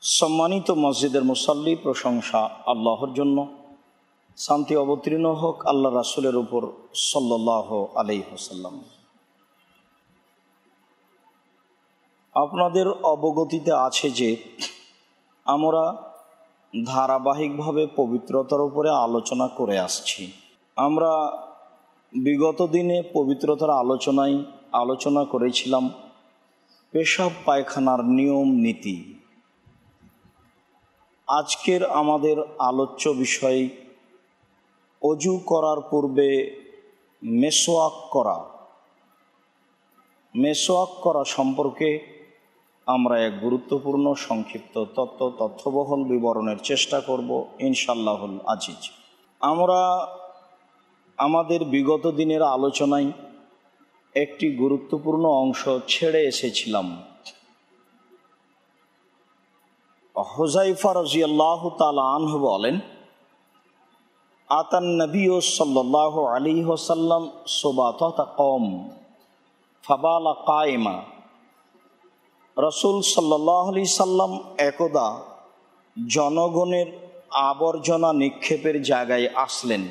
সম্মানিত মসজিদের মুসাল্লি, প্রশংসা আল্লাহর জন্য। শান্তি অবতীর্ণ হোক আল্লাহ রাসূলের উপর সাল্লাল্লাহু আলাইহি ওয়াসাল্লাম। আপনাদের অবগতিতে আছে যে আমরা ধারাবাহিকভাবে পবিত্রতার উপরে আলোচনা করে আসছি। আমরা বিগত দিনে পবিত্রতার আলোচনা করেছিলাম পেশাব পায়খানার নিয়ম নীতি। আজকের আমাদের আলোচ্য বিষয় অজু করার পূর্বে মেসওয়াক করা সম্পর্কে আমরা এক গুরুত্বপূর্ণ সংক্ষিপ্ত তথ্যবহুল বিবরণের চেষ্টা করব ইনশাআল্লাহুল আজিজ। আমরা আমাদের বিগত দিনের আলোচনায় একটি গুরুত্বপূর্ণ অংশ ছেড়ে এসেছিলাম। হুযায়ফা রাদিয়াল্লাহু তাআলা আনহু বলেন, আতান নবী সাল্লাল্লাহু আলাইহি ওয়াসাল্লাম সুবাতাতা কওম ফাবালা কায়মা। রাসূল সাল্লাল্লাহু আলাইহি সাল্লাম একদা জনগণের আবর্জনা নিক্ষেপের জায়গায় আসলেন।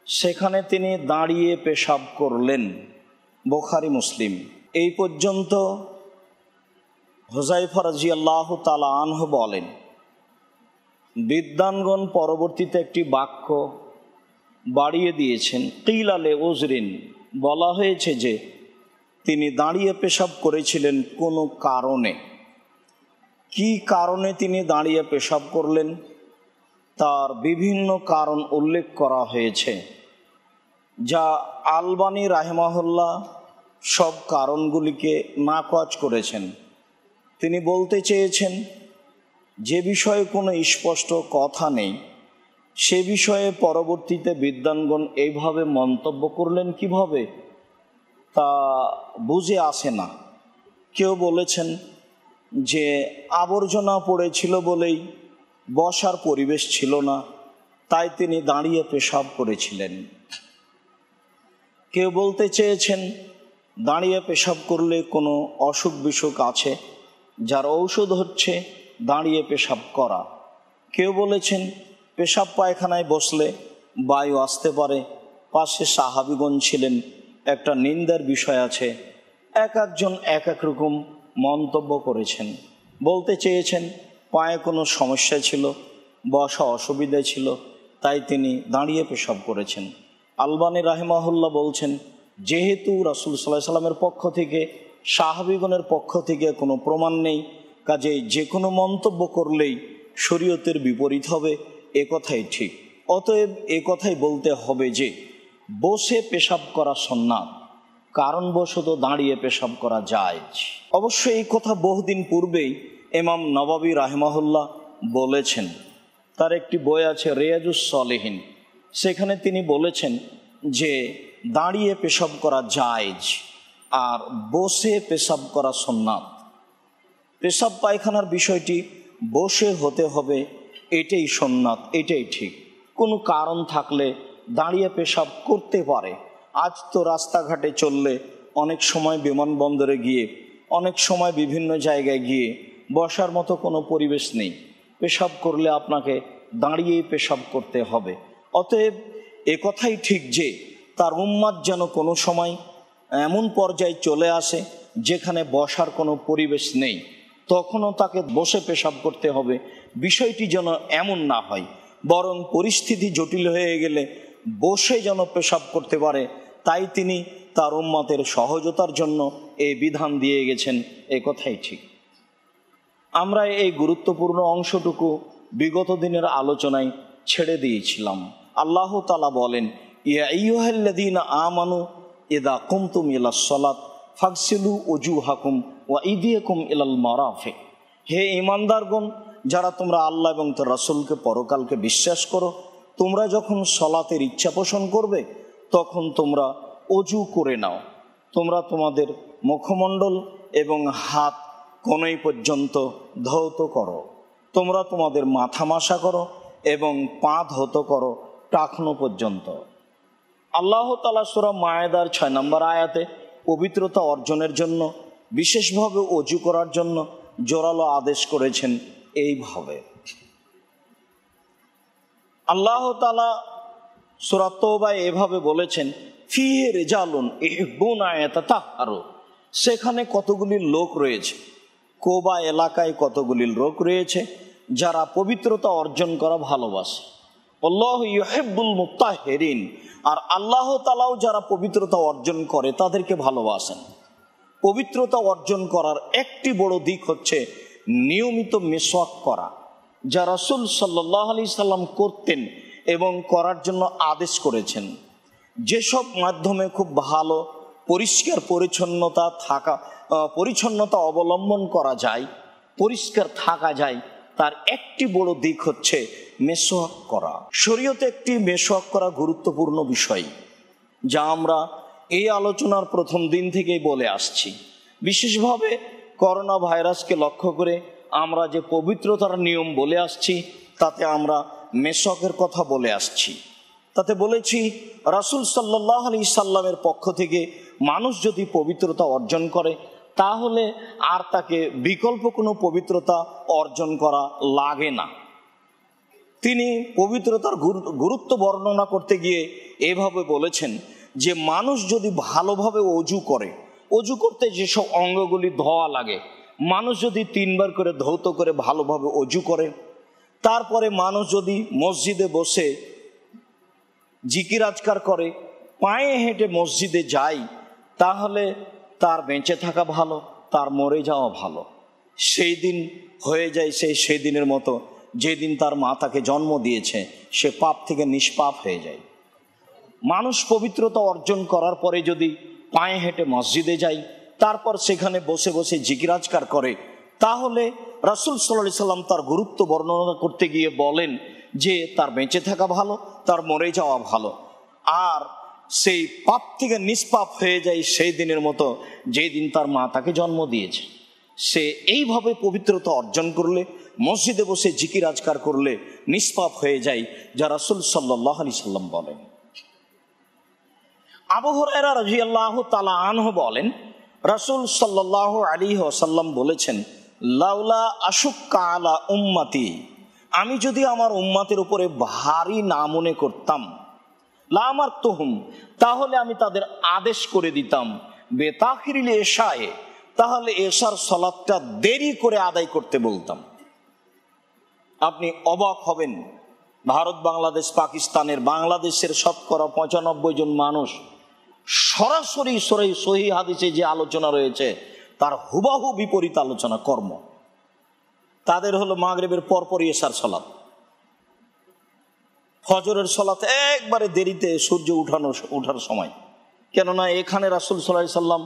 সেখানে তিনি দাঁড়িয়ে পেশাব করলেন। বুখারী মুসলিম। এই পর্যন্ত হুযায়ফা রাদিয়াল্লাহু তাআলা আনহু বলেন, বিদ্বানগণ পরবর্তীতে একটি বাক্য বাড়িয়ে দিয়েছেন, কিলা লি উযরিন, বলা হয়েছে যে তিনি দাঁড়িয়ে পেশাব করেছিলেন কোনো কারণে। কি কারণে তিনি দাঁড়িয়ে পেশাব করলেন তার বিভিন্ন কারণ উল্লেখ করা হয়েছে, যা আলবানী রাহিমাহুল্লাহ সব কারণগুলিকে নাকচ করেছেন। তিনি বলতে চেয়েছেন, যে বিষয়ে কোনো স্পষ্ট কথা নেই সে বিষয়ে পরবর্তীতে বিদ্বানগণ এইভাবে মন্তব্য করলেন কিভাবে তা বুঝে আসে না। কেউ বলেছেন যে আবর্জনা পড়েছিল বলেই বসার পরিবেশ ছিল না, তাই তিনি দাঁড়িয়ে পেশাব করেছিলেন। কেউ বলতে চেয়েছেন দাঁড়িয়ে পেশাব করলে কোনো অসুখ বিসুখ আছে, যার ঔষধ হচ্ছে দাঁড়িয়ে পেশাব করা। কেউ বলেছেন পেশাব পায়খানায় বসলে বায়ু আসতে পারে, পাশে সাহাবীগণ ছিলেন, একটা নিন্দার বিষয় আছে। এক একজন এক এক রকম মন্তব্য করেছেন। বলতে চেয়েছেন পায়ে কোনো সমস্যা ছিল, বসা অসুবিধা ছিল, তাই তিনি দাঁড়িয়ে পেশাব করেছেন। আলবানী রাহিমাহুল্লাহ বলছেন, যেহেতু রাসূল সাল্লাল্লাহু আলাইহি ওয়াসাল্লামের পক্ষ থেকে সাহাবীগণের পক্ষ থেকে কোনো প্রমাণ নেই, কাজেই যে কোনো মন্তব্য করলেই শরীয়তের বিপরীত হবে, এ কথাই ঠিক। অতএব এ কথাই বলতে হবে যে বসে পেশাব করা সুন্নাত, কারণবশত দাঁড়িয়ে পেশাব করা জায়েজ। অবশ্য এই কথা বহুদিন পূর্বেই ইমাম নববী রাহিমাহুল্লাহ বলেছেন। তার একটি বই আছে রিয়াজুস সালিহিন, সেখানে তিনি বলেছেন যে দাঁড়িয়ে পেশাব করা জায়েজ আর বসে পেশাব করা সুন্নাত। পেশাব পায়খানার বিষয়টি বসে হতে হবে, এটাই সুন্নাত, এটাই ঠিক। কোনো কারণ থাকলে দাঁড়িয়ে পেশাব করতে পারে। আজ তো রাস্তাঘাটে চললে, অনেক সময় বিমানবন্দরে গিয়ে, অনেক সময় বিভিন্ন জায়গায় গিয়ে বসার মতো কোনো পরিবেশ নেই। পেশাব করলে আপনাকে দাঁড়িয়েই পেশাব করতে হবে। অতএব এ কথাই ঠিক যে তার উম্মাত যেন কোনো সময় এমন পর্যায়ে চলে আসে যেখানে বসার কোনো পরিবেশ নেই, তখনও তাকে বসে পেশাব করতে হবে। বিষয়টি যেন এমন না হয়, বরং পরিস্থিতি জটিল হয়ে গেলে বসে যেন পেশাব করতে পারে, তাই তিনি তার উম্মতের সহজতার জন্য এই বিধান দিয়ে গেছেন। এ কথাই ঠিক। আমরা এই গুরুত্বপূর্ণ অংশটুকু বিগত দিনের আলোচনায় ছেড়ে দিয়েছিলাম। আল্লাহ তাআলা বলেন, ইয়া আইয়ুহাল্লাযীনা আমানু ইযা কুমতুম ইলাস সালাত ফাগসিলু উজুহাকুম ওয়া আইদিয়াকুম ইলাল মারাফিক। হে ঈমানদারগণ, যারা তোমরা আল্লাহ এবং তার রাসূলকে পরকালকে বিশ্বাস করো, তোমরা যখন সলাতের ইচ্ছা পোষণ করবে তখন তোমরা অজু করে নাও। তোমরা তোমাদের মুখমণ্ডল এবং হাত কোণই পর্যন্ত ধৌত করো। তোমরা তোমাদের মাথা মাসা করো এবং পা ধৌত করো টাকনো পর্যন্ত। আল্লাহ তাআলা সূরা মায়েদার 6 নম্বর আয়াতে পবিত্রতা অর্জনের জন্য, বিশেষভাবে অজু করার জন্য জোরালো আদেশ করেছেন এইভাবে। আল্লাহ তাআলা সূরা তওবায় এভাবে বলেছেন, ফিহি রিজালুন ইহিব্বুনা ইয়াতাতাহহারু। সেখানে কতগুলি লোক রয়েছে, কোবা এলাকায় কতগুলি লোক রয়েছে যারা পবিত্রতা অর্জন করা ভালোবাসে। আল্লাহু ইউহিব্বুল মুত্তাহহিরিন, আর আল্লাহ তাআলাও যারা পবিত্রতা অর্জন করে তাদেরকে ভালোবাসেন। পবিত্রতা অর্জন করার একটি বড় দিক হচ্ছে নিয়মিত মিসওয়াক করা, যা রাসূল সাল্লাল্লাহু আলাইহি সাল্লাম করতেন এবং করার জন্য আদেশ করেছেন। যেসব মাধ্যমে খুব ভালো পরিষ্কার পরিচ্ছন্নতা অবলম্বন করা যায়, পরিষ্কার থাকা যায়, তার একটি বড় দিক হচ্ছে মেসওয়াক করা। শরীয়তে একটি মেসওয়াক করা গুরুত্বপূর্ণ বিষয়, যা আমরা এই আলোচনার প্রথম দিন থেকেই বলে আসছি। বিশেষভাবে করোনা ভাইরাসকে লক্ষ্য করে আমরা যে পবিত্রতার নিয়ম বলে আসছি, তাতে আমরা মেসওয়াকের কথা বলে আসছি। তাতে বলেছি রাসূল সাল্লাল্লাহু আলাইহি সাল্লামের পক্ষ থেকে মানুষ যদি পবিত্রতা অর্জন করে, তাহলে আর তাকে বিকল্প কোনো পবিত্রতা অর্জন করা লাগে না। তিনি পবিত্রতার গুরুত্ব বর্ণনা করতে গিয়ে এভাবে বলেছেন যে মানুষ যদি ভালোভাবে অজু করে, অজু করতে যেসব অঙ্গগুলি ধোয়া লাগে, মানুষ যদি 3 বার করে ধৌত করে ভালোভাবে অজু করে, তারপরে মানুষ যদি মসজিদে বসে জিকির আজকার করে, পায়ে হেঁটে মসজিদে যায়, তাহলে তার বেঁচে থাকা ভালো, তার মরে যাওয়া ভালো। সেই দিন হয়ে যায় সেই দিনের মতো যেদিন তার মা তাকে জন্ম দিয়েছে, সে পাপ থেকে নিষ্পাপ হয়ে যায়। মানুষ পবিত্রতা অর্জন করার পরে যদি পায়ে হেঁটে মসজিদে যায়, তারপর সেখানে বসে বসে জিকির আজকার করে, তাহলে রাসূল সাল্লাল্লাহু আলাইহি সাল্লাম তার গুরুত্ব বর্ণনা করতে গিয়ে বলেন যে তার বেঁচে থাকা ভালো, তার মরে যাওয়া ভালো, আর সেই পাপ থেকে নিষ্পাপ হয়ে যায় সেই দিনের মতো যেই দিন তার মা তাকে জন্ম দিয়েছে। সে এইভাবে পবিত্রতা অর্জন করলে, মসজিদে বসে জিকির আজকার করলে নিষ্পাপ হয়ে যায়, যা রাসূল সাল্লাল্লাহু আলাইহি সাল্লাম বলেন। আবু হুরায়রা রাদিয়াল্লাহু তাআলা আনহু বলেন, রাসূল সাল্লাল্লাহু আলাইহি ওয়াসাল্লাম বলেছেন, লাউলা আশুক্কা আলা উম্মতি, আমি যদি আমার উম্মতের উপরে ভারী না মনে করতাম, লা আমারতুহুম, তাহলে আমি তাদের আদেশ করে দিতাম, বেতাখিরিল ইশায়ে, তাহলে এশার সালাতটা দেরি করে আদায় করতে বলতাম। আপনি অবাক হবেন, ভারত, বাংলাদেশ, পাকিস্তানের, বাংলাদেশের শতকরা 95 জন মানুষ সরাসরি সহিহ হাদিসে যে আলোচনা রয়েছে তার হুবহু বিপরীত আলোচনা কর্ম। তাদের হলো মাগরিবের পরপরই এশার সালাত, ফজরের সালাত একবারে দেরিতে সূর্য উঠার সময়। কেননা এখানে রাসূল সাল্লাল্লাহু আলাইহি সাল্লাম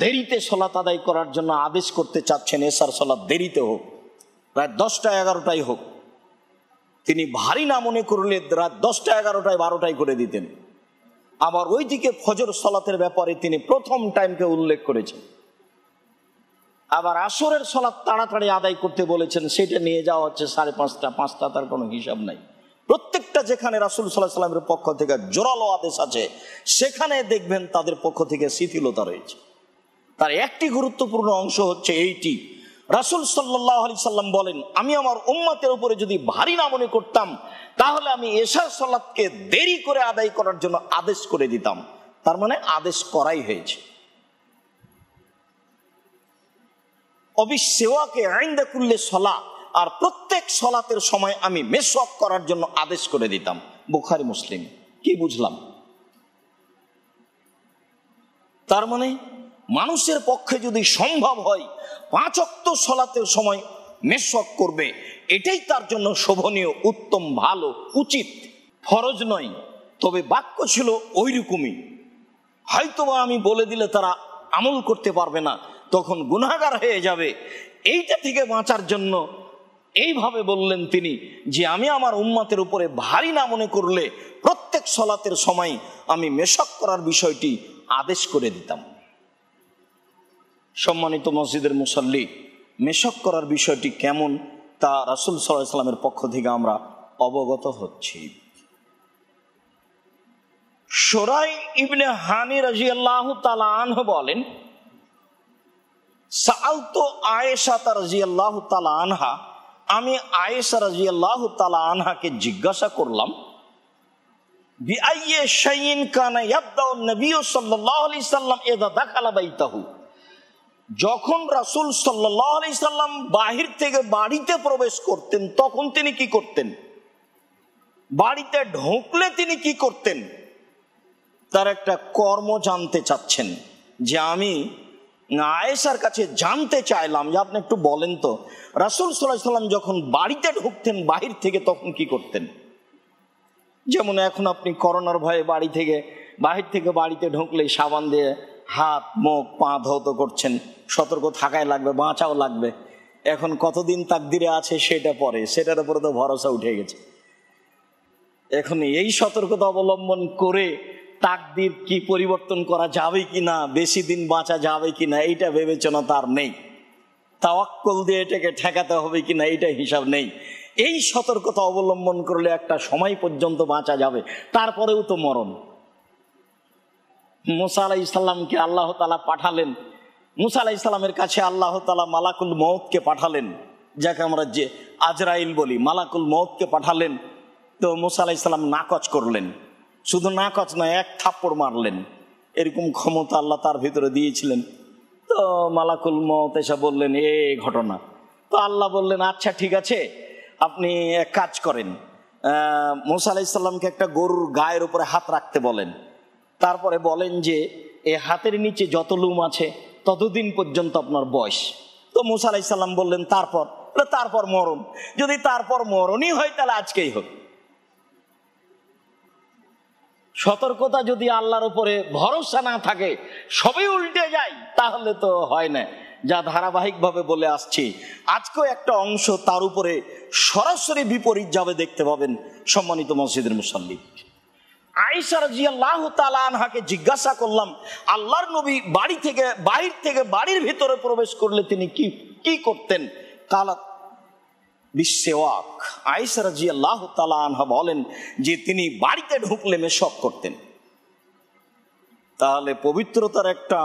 দেরিতে সালাত আদায় করার জন্য আদেশ করতে চাচ্ছেন, এশার সালাত দেরিতে হোক, রাত 10টা 11টায় হোক। তিনি ভারী না মনে করলে রাত 10টা 11টায় 12টায় করে দিতেন। আবার ওইদিকে ফজর সালাতের ব্যাপারে তিনি প্রথম টাইমকে উল্লেখ করেছেন। আবার আসরের সালাত তাড়াতাড়ি আদায় করতে বলেছেন, সেটা নিয়ে যাওয়া হচ্ছে 5:30, 5টা, তার কোনো হিসাব নাই। প্রত্যেকটা যেখানে রাসূল সাল্লাল্লাহু আলাইহি সাল্লামের পক্ষ থেকে জোরালো আদেশ আছে, সেখানে দেখবেন তাদের পক্ষ থেকে শিথিলতা রয়েছে। তার একটি গুরুত্বপূর্ণ অংশ হচ্ছে এইটি, রাসূল সাল্লাল্লাহু আলাইহি সাল্লাম বলেন, আমি আমার উম্মতের উপরে যদি ভারী না মনে করতাম, তাহলে আমি এশার সালাতকে দেরি করে আদায় করার জন্য আদেশ করে দিতাম। তার মানে আদেশ করাই হয়েছে। অবিসওয়াকে ইনদা কুল্লি সালাত, আর প্রত্যেক সালাতের সময় আমি মেসওয়াক করার জন্য আদেশ করে দিতাম। বুখারী, মুসলিম। কি বুঝলাম? তার মানে মানুষের পক্ষে যদি সম্ভব হয় 5 ওয়াক্ত সালাতের সময় মেসওয়াক করবে, এটাই তার জন্য শোভনীয়, উত্তম, ভালো, উচিত, ফরজ নয়। তবে বাক্য ছিল ওইরকমই, হয়তোবা আমি বলে দিলে তারা আমল করতে পারবে না, তখন গুনাহগার হয়ে যাবে। এইটা থেকে বাঁচার জন্য এইভাবে বললেন তিনি যে আমি আমার উম্মতের উপরে ভারী না মনে করলে প্রত্যেক সালাতের সময় আমি মেসওয়াক করার বিষয়টি আদেশ করে দিতাম। সম্মানিত মসজিদের মুসল্লি, মেসওয়াক করার বিষয়টি কেমন তা রাসূল সাল্লাল্লাহু আলাইহি সাল্লামের পক্ষ থেকে আমরা অবগত হচ্ছি। শুরাই ইবনে হানি রাদিয়াল্লাহু তাআলা আনহু বলেন, সাআলতু আয়েশা রাদিয়াল্লাহু তাআলা আনহা, আমি আয়েশা রাদিয়াল্লাহু তাআলা আনহাকে জিজ্ঞাসা করলাম, বিআইয়ি শাইইন কানা ইয়াবদাউ নবী সাল্লাল্লাহু আলাইহি সাল্লাম ইযা দাখালা বাইতাহু, যখন রাসূল সাল্লাল্লাহু আলাইহি সাল্লাম বাহির থেকে বাড়িতে প্রবেশ করতেন তখন তিনি কি করতেন, বাড়িতে ঢুকলে তিনি কি করতেন, তার একটা কর্ম জানতে চাচ্ছেন। যে আমি আয়েশার কাছে জানতে চাইলাম যে আপনি একটু বলেন তো, রাসূল সাল্লাল্লাহু আলাইহি সাল্লাম যখন বাড়িতে ঢুকতেন বাহির থেকে তখন কি করতেন। যেমন এখন আপনি করোনার ভয়ে বাহির থেকে বাড়িতে ঢুকলেই সাবান দিয়ে হাত মুখ পা ধৌত করছেন, সতর্ক থাকাই লাগবে, বাঁচাও লাগবে। এখন কতদিন তাকদিরে আছে সেটা পরে, সেটার উপরে তো ভরসা উঠে গেছে। এখন এই সতর্কতা অবলম্বন করে তাকদির কি পরিবর্তন করা যাবে কিনা, বেশি দিন বাঁচা যাবে কিনা এইটা বিবেচনা তার নেই, তাওয়াক্কুল দিয়ে এটাকে ঠেকাতে হবে কিনা এইটা হিসাব নেই। এই সতর্কতা অবলম্বন করলে একটা সময় পর্যন্ত বাঁচা যাবে, তারপরেও তো মরণ। মুসা আলাইহিস সালামকে আল্লাহ তাআলা পাঠালেন, মুসা আলাইহিস সালামের কাছে আল্লাহ তাআলা মালাকুল মউতকে পাঠালেন, যাকে আমরা যে আজরাইল বলি, মালাকুল মউতকে পাঠালেন। তো মুসা আলাইহিস সালাম নাকচ করলেন, শুধু নাকচ নয়, এক থাপ্পড় মারলেন। এরকম ক্ষমতা আল্লাহ তার ভিতরে দিয়েছিলেন। তো মালাকুল মউত এসে বললেন এই ঘটনা। তো আল্লাহ বললেন আচ্ছা ঠিক আছে, আপনি এক কাজ করেন, মুসা আলাইহিস সালামকে একটা গরুর গায়ের উপরে হাত রাখতে বলেন, তারপরে বলেন যে এই হাতের নিচে যত লোম আছে ততদিন পর্যন্ত আপনার বয়স। তো মুসা আলাইহিস সালাম বললেন তারপর মরণ, যদি তারপর মরণই হয় তাহলে আজকেই হোক। সতর্কতা যদি আল্লাহর উপরে ভরসা না থাকে, সবই উল্টে যায়, তাহলে তো হয় না। যা ধারাবাহিকভাবে বলে আসছি, আজকেও একটা অংশ তার উপরে সরাসরি বিপরীত যাবে, দেখতে পাবেন। সম্মানিত মসজিদের মুসল্লি, আয়েশা রাদিয়াল্লাহু তাআলা আনহাকে জিজ্ঞাসা করলাম, আল্লাহর নবী বাহির থেকে বাড়ির ভিতরে প্রবেশ করলে তিনি কি করতেন। কালাত বিসওয়াক, আয়েশা রাদিয়াল্লাহু তাআলা আনহা বলেন যে তিনি বাড়িতে ঢুকলে মেশক করতেন। তাহলে পবিত্রতার একটা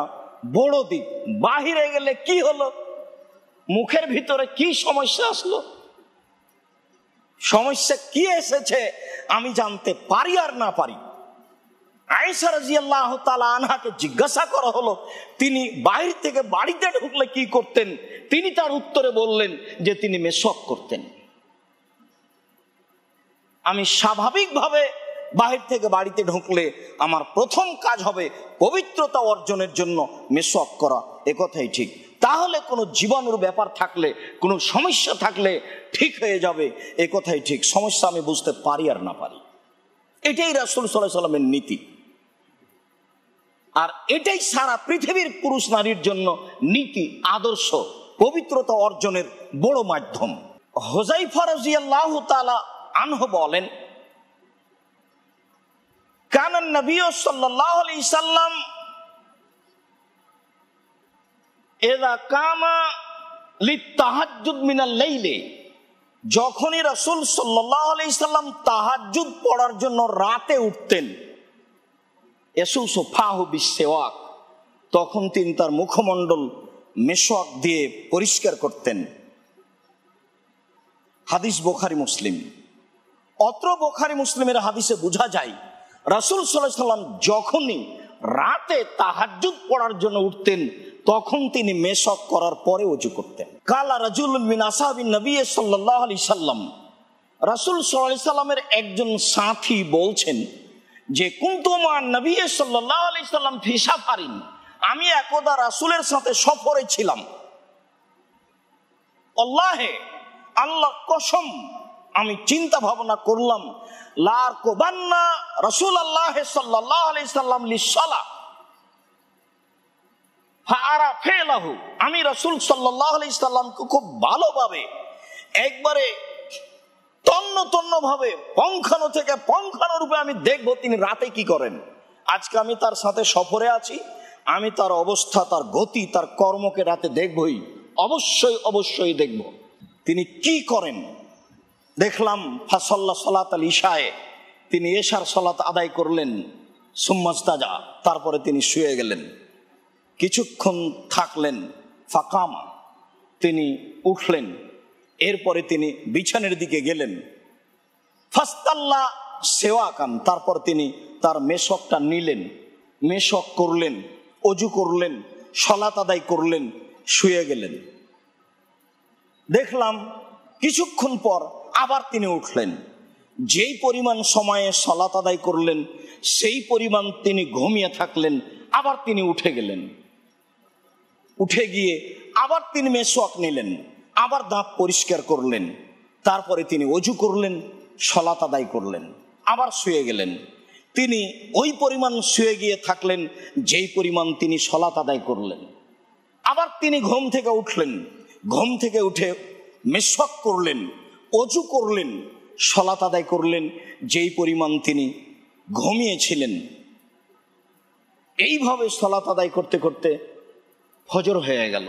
বড় দিক। বাহিরে গেলে কি হলো, মুখের ভিতরে কি সমস্যা আসলো, সমস্যা কি এসেছে আমি জানতে পারি আর না পারি। আয়েশা রাদিয়াল্লাহু তাআলা আনহাকে জিজ্ঞাসা করা হলো তিনি বাহির থেকে বাড়িতে ঢুকলে কি করতেন। তিনি তার উত্তরে বললেন যে তিনি মেশক করতেন। আমি স্বাভাবিকভাবে বাহির থেকে বাড়িতে ঢুকলে আমার প্রথম কাজ হবে পবিত্রতা অর্জনের জন্য মেশক করা, একথাই ঠিক। তাহলে কোনো জীবাণুর ব্যাপার থাকলে, কোনো সমস্যা থাকলে ঠিক হয়ে যাবে, একথাই ঠিক। সমস্যা আমি বুঝতে পারি আর না পারি, এটাই রাসূল সাল্লাল্লাহু আলাইহি সাল্লামের নীতি, আর এটাই সারা পৃথিবীর পুরুষ নারীর জন্য নীতি, আদর্শ, পবিত্রতা অর্জনের বড় মাধ্যম। হুযায়ফা রাদিয়াল্লাহু তাআলা আনহু বলেন, কানা নবী সাল্লাল্লাহু আলাইহি সাল্লাম ইযা কামা লিতাহাজ্জুদ মিনাল লাইলি, যখনই রাসূল সাল্লাল্লাহু আলাইহি সাল্লাম তাহাজ্জুদ পড়ার জন্য রাতে উঠতেন, ইয়াসুসু ফাহু বিসওয়াক, তখন তিনি তার মুখমণ্ডল মেশক দিয়ে পরিষ্কার করতেন। হাদিস বুখারী মুসলিম। অত্র বুখারী মুসলিমের হাদিসে বোঝা যায় রাসূল সাল্লাল্লাহু আলাইহি সাল্লাম যখনই রাতে তাহাজ্জুদ পড়ার জন্য উঠতেন তখন তিনি মেশক করার পরে ওযু করতেন। কালা রাজুলুন মিন আসহাবিন নবী সাল্লাল্লাহু আলাইহি সাল্লাম, রাসূল সাল্লাল্লাহু আলাইহি সাল্লামের একজন সাথী বলছেন যে কুনতু মা নবী সাল্লাল্লাহু আলাইহি সাল্লাম ফি সাফারিন, আমি একদা রাসূলের সাথে সফরে ছিলাম। আল্লাহ কসম, আমি চিন্তা ভাবনা করলাম লারকুবান্না রাসূলুল্লাহ সাল্লাল্লাহু আলাইহি সাল্লাম লিসসালাহ ফাআরা ফিলাহু, আমি রাসূল সাল্লাল্লাহু আলাইহি সাল্লামকে খুব ভালোভাবে একবারে তন্ন ভাবে পঙ্খানো থেকে পঙ্খানো রূপে আমি দেখবো তিনি রাতে কি করেন। আজকে আমি তার সাথে সফরে আছি, আমি তার অবস্থা, তার গতি, তার কর্মকে রাতে দেখবই, অবশ্যই দেখব তিনি কি করেন। দেখলাম ফাসাল্লা সালাতাল ইশায়ে, তিনি এশার সালাত আদায় করলেন, সুম্মাস্তাজা, তারপরে তিনি শুয়ে গেলেন, কিছুক্ষণ থাকলেন, ফাকামা, তিনি উঠলেন, এরপরে তিনি বিছানের দিকে গেলেন। ফাস্তাল্লা সেওয়াকান, তারপর তিনি তার মেশকটা নিলেন, মেশক করলেন, অজু করলেন, সালাত আদায় করলেন, শুয়ে গেলেন। দেখলাম কিছুক্ষণ পর আবার তিনি উঠলেন, যেই পরিমাণ সময়ে সালাত আদায় করলেন সেই পরিমাণ তিনি ঘুমিয়ে থাকলেন, আবার তিনি উঠে গেলেন। উঠে গিয়ে আবার তিনি মেশওয়াক নিলেন, আবার দাঁত পরিষ্কার করলেন, তারপরে তিনি অজু করলেন, সালাত আদায় করলেন, আবার শুয়ে গেলেন। তিনি ওই পরিমাণ শুয়ে গিয়ে থাকলেন যেই পরিমাণ তিনি সালাত আদায় করলেন। আবার তিনি ঘুম থেকে উঠলেন, ঘুম থেকে উঠে মেশওয়াক করলেন, অজু করলেন, সালাত আদায় করলেন যেই পরিমাণ তিনি ঘুমিয়েছিলেন। এইভাবে সালাত আদায় করতে করতে ফজর হয়ে গেল,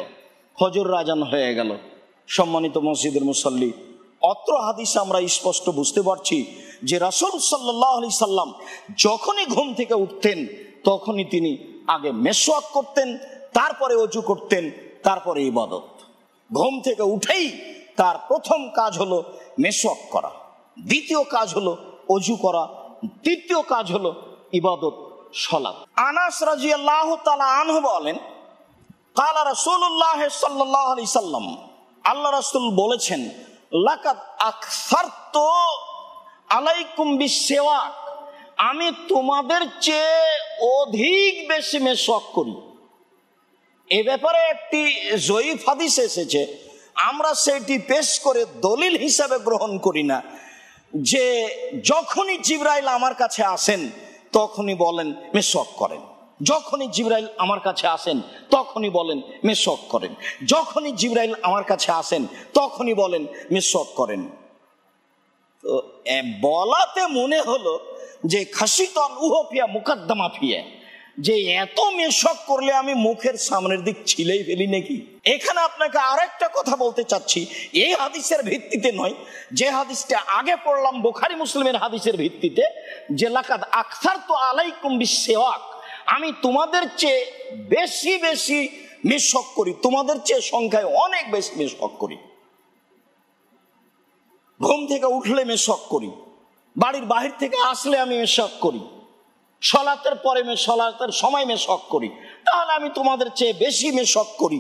ফজর আজান হয়ে গেল। সম্মানিত মসজিদের মুসল্লি, অত্র হাদিসে আমরা স্পষ্ট বুঝতে পারছি যে রাসূল সাল্লাল্লাহু আলাইহি সাল্লাম যখনই ঘুম থেকে উঠতেন তখনই তিনি আগে মেশওয়াক করতেন, তারপরে অজু করতেন, তারপরে ইবাদত। ঘুম থেকে উঠেই তার প্রথম কাজ হলো মেশওয়াক করা, দ্বিতীয় কাজ হলো অজু করা, তৃতীয় কাজ হলো ইবাদত, সালাত। আনাস রাদিয়াল্লাহু তাআলা আনহু বলেন, কালা রাসূলুল্লাহ সাল্লাল্লাহু আলাইহি সাল্লাম, আল্লাহ রাসূল বলেছেন, লাকাদ আকসারতু আলাইকুম বিসওয়াক, আমি তোমাদের চেয়ে অধিক বেশি মেশওয়াক করি। এ ব্যাপারে একটি জয়ীফ হাদিস এসেছে, আমরা সেটি পেশ করে দলিল হিসাবে গ্রহণ করি না, যে যখনই জিবরাইল আমার কাছে আসেন তখনই বলেন মেশওয়াক করেন, যখনই জিবরাইল আমার কাছে আসেন তখনই বলেন মেশওয়াক করেন, যখনই জিবরাইল আমার কাছে আসেন তখনই বলেন মেশওয়াক করেন। তো বলাতে মনে হলো যে খাসিতন উহফিয়া মুকদ্দমা ফিয়া, যে এত মেশক করলে আমি মুখের সামনের দিক ছিলেই ফেলি নাকি। এখানে আপনাকে আরেকটা কথা বলতে চাচ্ছি, এই হাদিসের ভিত্তিতে নয়, যে হাদিসটা আগে পড়লাম বুখারী মুসলিমের হাদিসের ভিত্তিতে, যে লাকাদ আকসারতু আলাইকুম বিসওয়াক, আমি তোমাদের চেয়ে বেশি বেশি মেশক করি, তোমাদের চেয়ে সংখ্যায় অনেক বেশি মেশক করি। ঘুম থেকে উঠলে মেশক করি, বাড়ির বাহির থেকে আসলে আমি মেশক করি, সালাতের পরে সালাতের সময় মেশক করি, তাহলে আমি তোমাদের চেয়ে বেশি মেশক করি।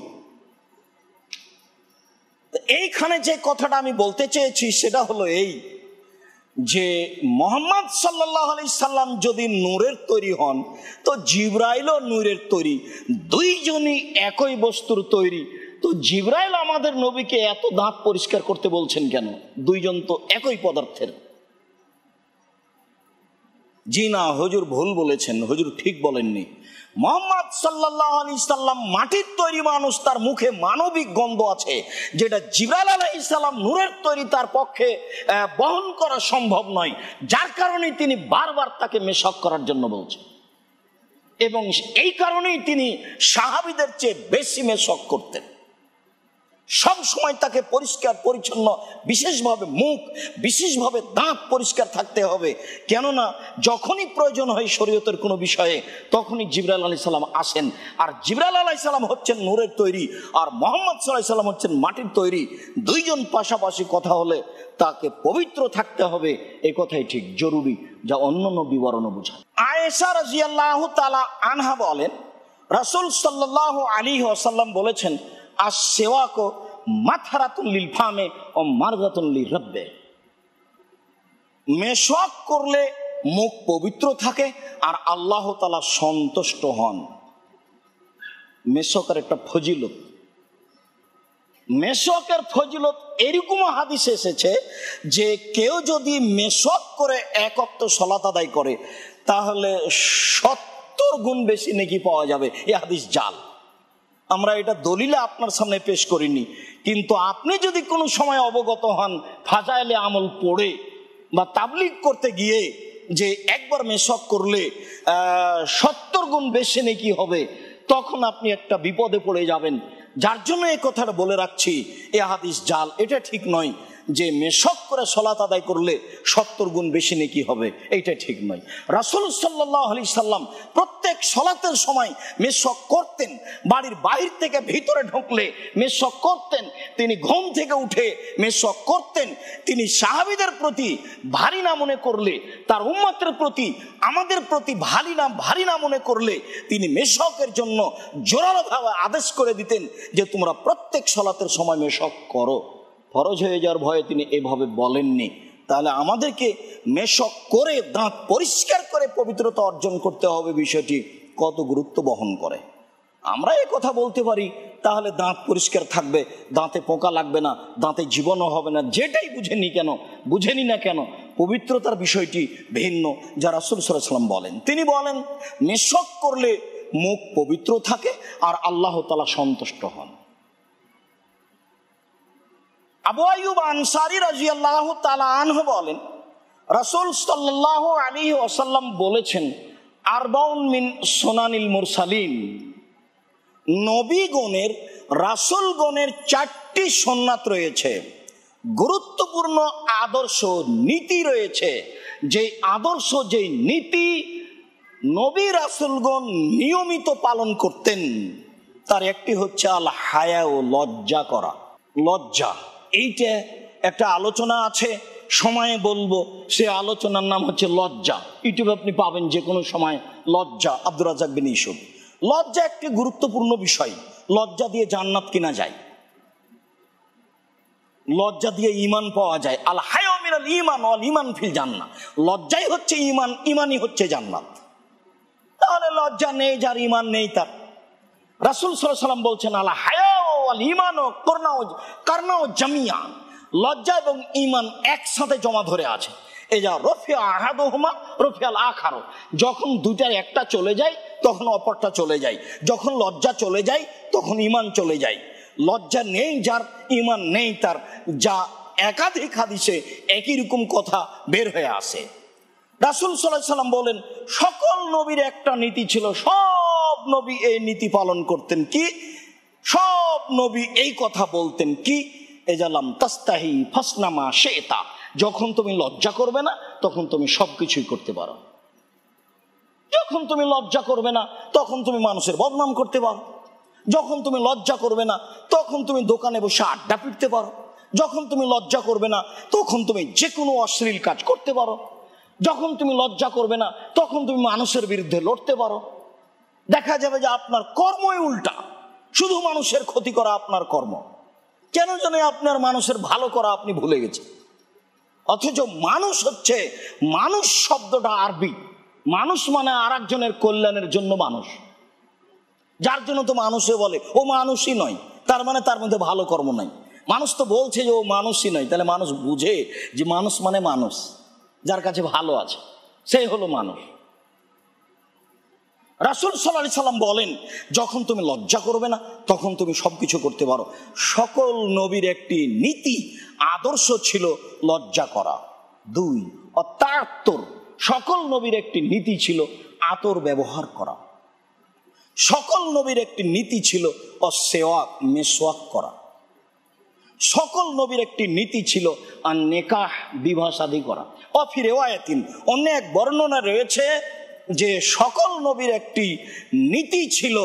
এইখানে যে কথাটা আমি বলতে চেয়েছি সেটা হলো এই, যে মুহাম্মদ সাল্লাল্লাহু আলাইহি সাল্লাম যদি নূরের তৈরি হন তো জিবরাইলও নূরের তৈরি, দুইজনই একই বস্তুর তৈরি। তো জিবরাইল আমাদের নবীকে এত দাঁত পরিষ্কার করতে বলছেন কেন? দুইজন তো একই পদার্থের। জি না, হুজুর ভুল বলেছেন, হুজুর ঠিক বলেননি। মুহাম্মদ সাল্লাল্লাহু আলাইহি সাল্লাম মাটির তৈরি মানুষ, তার মুখে মানবিক গন্ধ আছে, যেটা জিবরাইল আলাইহিস সালাম নূরের তৈরি, তার পক্ষে বহন করা সম্ভব নয়, যার কারণে তিনি বারবার তাকে মেশক করার জন্য বলছেন। এবং এই কারণেই তিনি সাহাবীদের চেয়ে বেশি মেশক করতেন। সব সময় তাকে পরিষ্কার পরিচ্ছন্ন, বিশেষভাবে মুখ, বিশেষভাবে দাঁত পরিষ্কার থাকতে হবে। কেননা যখনই প্রয়োজন হয় শরীয়তের কোনো বিষয়ে তখনই জিবরাইল আলাইহিস সালাম আসেন, আর জিবরাইল আলাইহিস সালাম হচ্ছেন নূরের তৈরি, আর মুহাম্মদ সাল্লাল্লাহু আলাইহি সাল্লাম হচ্ছেন মাটির তৈরি। দুইজন পাশাপাশি কথা হলে তাকে পবিত্র থাকতে হবে, এই কথাই ঠিক জরুরি, যা অন্যান্য বিবরণও বোঝায়। আয়েশা রাদিয়াল্লাহু তাআলা আনহা বলেন, রাসূল সাল্লাল্লাহু আলাইহি ওয়াসাল্লাম বলেছেন, আসওয়াকু মাতহারাতুল লিল ফামে ও মারজাতুল লিরব্বে, মেশওয়াক করলে মুখ পবিত্র থাকে আর আল্লাহ তাআলা সন্তুষ্ট হন। মেশওয়াকের একটা ফজিলত, মেশওয়াকের ফজিলত এরকম হাদিস এসেছে যে কেউ যদি মেশওয়াক করে এক ওয়াক্ত সালাত আদায় করে তাহলে 70 গুণ বেশি নেকি পাওয়া যাবে। এই হাদিস জাল, আমরা এটা দলিলে আপনার সামনে পেশ করিনি, কিন্তু আপনি যদি কোনো সময় অবগত হন ফাজাইলে আমল পড়ে বা তাবলীগ করতে গিয়ে যে একবার মেশক করলে 70 গুণ বেশি নেকি হবে, তখন আপনি একটা বিপদে পড়ে যাবেন। যার জন্য এই কথাটা বলে রাখছি, এ হাদিস জাল, এটা ঠিক নয়। যে মেশক করে সলাত আদায় করলে 70 গুণ বেশি নেকি হবে, এইটা ঠিক নয়। রাসূল সাল্লাল্লাহু আলাইহি সাল্লাম প্রত্যেক সলাতের সময় মেশক করতেন। বাড়ির বাহির থেকে ভিতরে ঢুকলে মেশক করতেন, তিনি ঘুম থেকে উঠে মেশক করতেন। তিনি সাহাবীদের প্রতি ভারী না মনে করলে, তার উম্মতের প্রতি, আমাদের প্রতি ভারী না মনে করলে তিনি মেশকের জন্য জোরালোভাবে আদেশ করে দিতেন যে তোমরা প্রত্যেক সলাতের সময় মেশক করো। ফরজ হয়ে যাওয়ার ভয়ে তিনি এভাবে বলেননি। তাহলে আমাদেরকে মেশক করে দাঁত পরিষ্কার করে পবিত্রতা অর্জন করতে হবে, বিষয়টি কত গুরুত্ব বহন করে। আমরা এ কথা বলতে পারি, তাহলে দাঁত পরিষ্কার থাকবে, দাঁতে পোকা লাগবে না, দাঁতে জীবাণু হবে না, যেটাই বুঝেনি না কেন পবিত্রতার বিষয়টি ভিন্ন যা রাসূল সাল্লাল্লাহু আলাইহি ওয়াসাল্লাম বলেন। তিনি বলেন মেশক করলে মুখ পবিত্র থাকে আর আল্লাহ তাআলা সন্তুষ্ট হন। আবু আইয়ুব আনসারী রাদিয়াল্লাহু তাআলা আনহু বলেন রাসূল সাল্লাল্লাহু আলাইহি ওয়াসাল্লাম বলেছেন, আরবাউন মিন সুনানিল মুরসালিন, নবীগণের রাসূলগণের 4টি সুন্নাত রয়েছে, গুরুত্বপূর্ণ আদর্শ নীতি রয়েছে। যেই আদর্শ, যেই নীতি নবী রাসূলগণ নিয়মিত পালন করতেন, তার একটি হচ্ছে আল হায়া, ও লজ্জা করা। লজ্জা, এইটা একটা আলোচনা আছে, সময়ে বলবো। সে আলোচনার নাম হচ্ছে লজ্জা। ইউটিউবে আপনি পাবেন যে কোনো সময় লজ্জা, আব্দুর রাজ্জাক বিন ইউসুফ। লজ্জা একটি গুরুত্বপূর্ণ বিষয়। লজ্জা দিয়ে জান্নাত কিনা যায়, লজ্জা দিয়ে ঈমান পাওয়া যায়। আল হায়া মিনাল ঈমান ওয়াল ঈমান ফিল জান্নাহ। লজ্জাই হচ্ছে ঈমান, ঈমানই হচ্ছে জান্নাত। তাহলে লজ্জা নেই যার, ঈমান নেই তার। রাসূল সাল্লাল্লাহু আলাইহি ওয়াসাল্লাম বলছেন আল হায়া ওয়াল ঈমান কারনাও জামিয়া, লজ্জা এবং ঈমান একসাথে জমা ধরে আছে। এই যা রফিয়া আহাদুহুমা রফিয়াল আখারু, যখন দুইটার একটা চলে যায় তখন অপরটা চলে যায়, যখন লজ্জা চলে যায় তখন ঈমান চলে যায়। লজ্জা নেই যার, ঈমান নেই তার, যা একাধিক হাদিসে একই রকম কথা বের হয়ে আসে। রাসূল সাল্লাল্লাহু আলাইহি ওয়াসাল্লাম বলেন সকল নবীর একটা নীতি ছিল, সব নবী এই নীতি পালন করতেন। কি? সব নবী এই কথা বলতেন কি? এজালাম তাস্তাহি ফাসনামা শেতা, যখন তুমি লজ্জা করবে না তখন তুমি সবকিছুই করতে পারো। যখন তুমি লজ্জা করবে না তখন তুমি মানুষের বদনাম করতে পারো। যখন তুমি লজ্জা করবে না তখন তুমি দোকানে বসে আড্ডা পিটতে পারো। যখন তুমি লজ্জা করবে না তখন তুমি যে কোনো অশ্লীল কাজ করতে পারো। যখন তুমি লজ্জা করবে না তখন তুমি মানুষের বিরুদ্ধে লড়তে পারো। দেখা যাবে যে আপনার কর্মই উল্টা, শুধু মানুষের ক্ষতি করা আপনার কর্ম। কেন জানে আপনার মানুষের ভালো করা আপনি ভুলে গেছেন। অথচ মানুষ হচ্ছে, মানুষ শব্দটা আরবি, মানুষ মানে আর একজনের কল্যাণের জন্য মানুষ। যার জন্য তো মানুষে বলে ও মানুষই নয়, তার মানে তার মধ্যে ভালো কর্ম নাই। মানুষ তো বলছে যে ও মানুষই নয়, তাহলে মানুষ বুঝে যে মানুষ মানে মানুষ, যার কাছে ভালো আছে সেই হলো মানুষ। রাসূল সাল্লাল্লাহু আলাইহি সাল্লাম বলেন যখন তুমি লজ্জা করবে না তখন তুমি সবকিছু করতে পারো। সকল নবীর একটি নীতি আদর্শ ছিল লজ্জা করা। 2, অত্যাত্তর, সকল নবীর একটি নীতি ছিল আতর ব্যবহার করা। সকল নবীর একটি নীতি ছিল অসেওয়াক, মেসওয়াক করা। সকল নবীর একটি নীতি ছিল আর নেকাহ, বিবাহ শাদী করা। অফি রিওয়ায়াতিন, অন্য এক বর্ণনা রয়েছে যে সকল নবীর একটি নীতি ছিল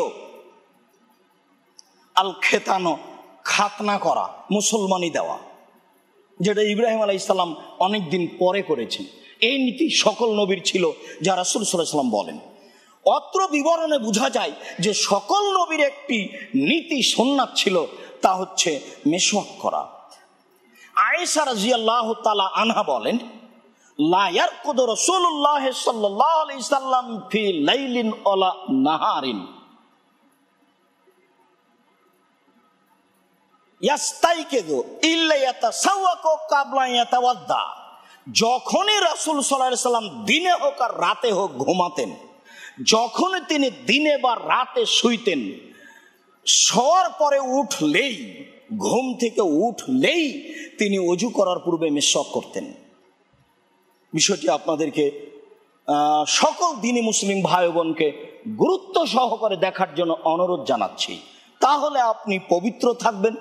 আল খেতানো, খাতনা করা, মুসলমানি দেওয়া, যেটা ইব্রাহিম আলাইহিস সালাম অনেকদিন পরে করেছেন। এই নীতি সকল নবীর ছিল, যা রাসূল সাল্লাল্লাহু আলাইহি ওয়াসাল্লাম বলেন। অত্র বিবরণে বোঝা যায় যে সকল নবীর একটি নীতি সুন্নাত ছিল, তা হচ্ছে মেসওয়াক করা। আয়েশা রাদিয়াল্লাহু তাআলা আনহা বলেন লা ইয়ারকুদু রাসূলুল্লাহ সাল্লাল্লাহু আলাইহি সাল্লাম ফি লাইলিন ওয়ালা নাহারিন ইয়াস্তাইকিযু ইল্লা ইয়াতাসাওয়াকু ক্বাবলা ইয়াতাওয়াদ্দা। যখনই রাসূল সাল্লাল্লাহু আলাইহি সাল্লাম দিনে হোক আর রাতে হোক ঘুমাতেন, যখন তিনি দিনে বা রাতে শুইতেন, শোয়ার পরে উঠলেই, ঘুম থেকে উঠলেই তিনি ওযু করার পূর্বে মেসওয়াক করতেন। বিষয়টি আপনাদেরকে সকল দিনী মুসলিম ভাই বোনকে গুরুত্ব সহকারে দেখার জন্য অনুরোধ জানাচ্ছি। তাহলে আপনি পবিত্র থাকবেন,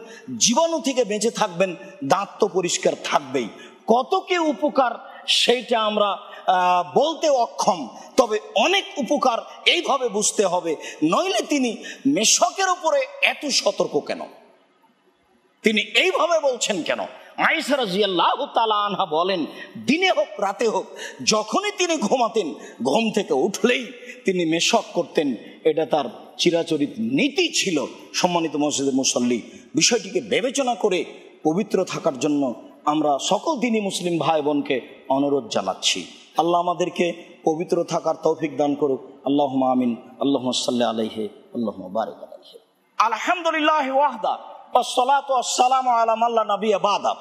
জীবাণু থেকে বেঁচে থাকবেন, দাঁত তো পরিষ্কার থাকবেই। কত কি উপকার সেইটা আমরা বলতে অক্ষম, তবে অনেক উপকার এইভাবে বুঝতে হবে। নইলে তিনি মেশকের উপরে এত সতর্ক কেন, তিনি এইভাবে বলছেন কেন? আয়েশা রাদিয়াল্লাহু তাআলা আনহা বলেন, দিনে হোক রাতে হোক যখনই তিনি ঘুমাতেন, ঘুম থেকে উঠলেই তিনি মেশক করতেন। এটা তার চিরাচরিত নীতি ছিল। সম্মানিত মসজিদের মুসল্লি, বিষয়টিকে বিবেচনা করে পবিত্র থাকার জন্য আমরা সকল দিনই মুসলিম ভাই বোনকে অনুরোধ জানাচ্ছি। আল্লাহ আমাদেরকে পবিত্র থাকার তৌফিক দান করুক। আল্লাহুম্মা আমিন। আল্লাহুম্মা সাল্লি আলাইহি আল্লাহুম্মা বারিক আলাইহি। আলহামদুলিল্লাহি ওয়াহদা ওয়াসসালাতু ওয়াসসালামু আলা মান লা নাবিয়্যা বা'দা।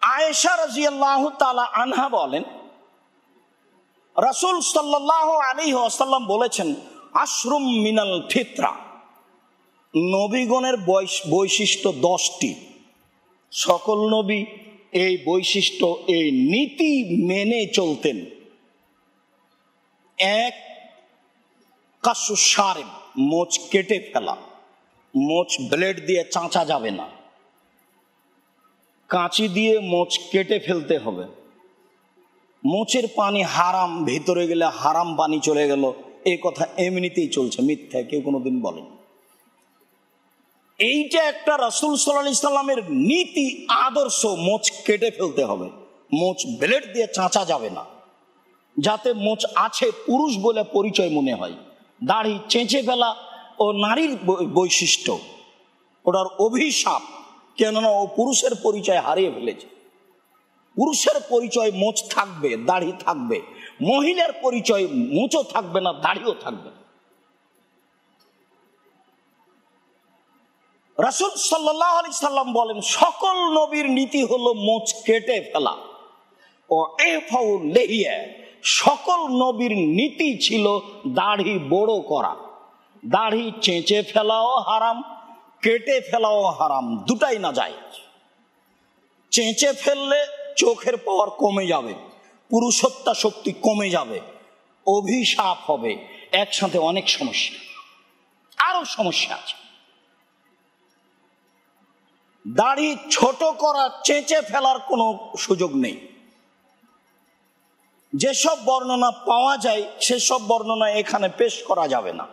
আয়েশা রাদিয়াল্লাহু তাআলা আনহা বলেন, রাসূল সাল্লাল্লাহু আলাইহি ওয়াসাল্লাম বলেছেন, আশরুম মিনাল ফিতরা, নবীগণের বৈশিষ্ট্য 10টি। সকল নবী এই বৈশিষ্ট্য, এই নীতি মেনে চলতেন। 1, কাসু শারিব, মোচ কেটে ফেলা। মোচ ব্লেড দিয়ে চাঁচা যাবে না, কাঁচি দিয়ে মোচ কেটে ফেলতে হবে। মোচের পানি হারাম, ভিতরে গেলে হারাম পানি চলে গেল, এই কথা এমনিতেই চলছে, মিথ্যা কেউ কোনোদিন বলেন। এইটা একটা রাসূল সাল্লাল্লাহু আলাইহি সাল্লামের নীতি, আদর্শ। মোচ কেটে ফেলতে হবে, মোচ ব্লেড দিয়ে চাঁচা যাবে না, যাতে মোচ আছে পুরুষ বলে পরিচয় মনে হয়। দাড়ি চেঁচে ফেলা ও নারীর বৈশিষ্ট্য, ওটার অভিশাপ, কেননা ও পুরুষের পরিচয় হারিয়ে ফেলেছে। পুরুষের পরিচয় মোচ থাকবে, দাড়ি থাকবে। মহিলার পরিচয় মোচও থাকবে না, দাড়িও থাকবে না। রাসূল সাল্লাল্লাহু আলাইহি সাল্লাম বলেন, সকল নবীর নীতি হলো মোচ কেটে ফেলা। ও এফাউ লেহিয়া, সকল নবীর নীতি ছিল দাড়ি বড় করা। দাড়ি চেঁচে ফেলাও হারাম, কেটে ফেলাও হারাম, দুটাই না যায়। চেঁচে ফেললে চোখের পাওয়ার কমে যাবে, পুরুষত্বা শক্তি কমে যাবে, অভিশাপ হবে, একসাথে অনেক সমস্যা, আরো সমস্যা আছে। দাড়ি ছোট করা, চেঁচে ফেলার কোনো সুযোগ নেই। যেসব বর্ণনা পাওয়া যায় সেসব বর্ণনা এখানে পেশ করা যাবে না।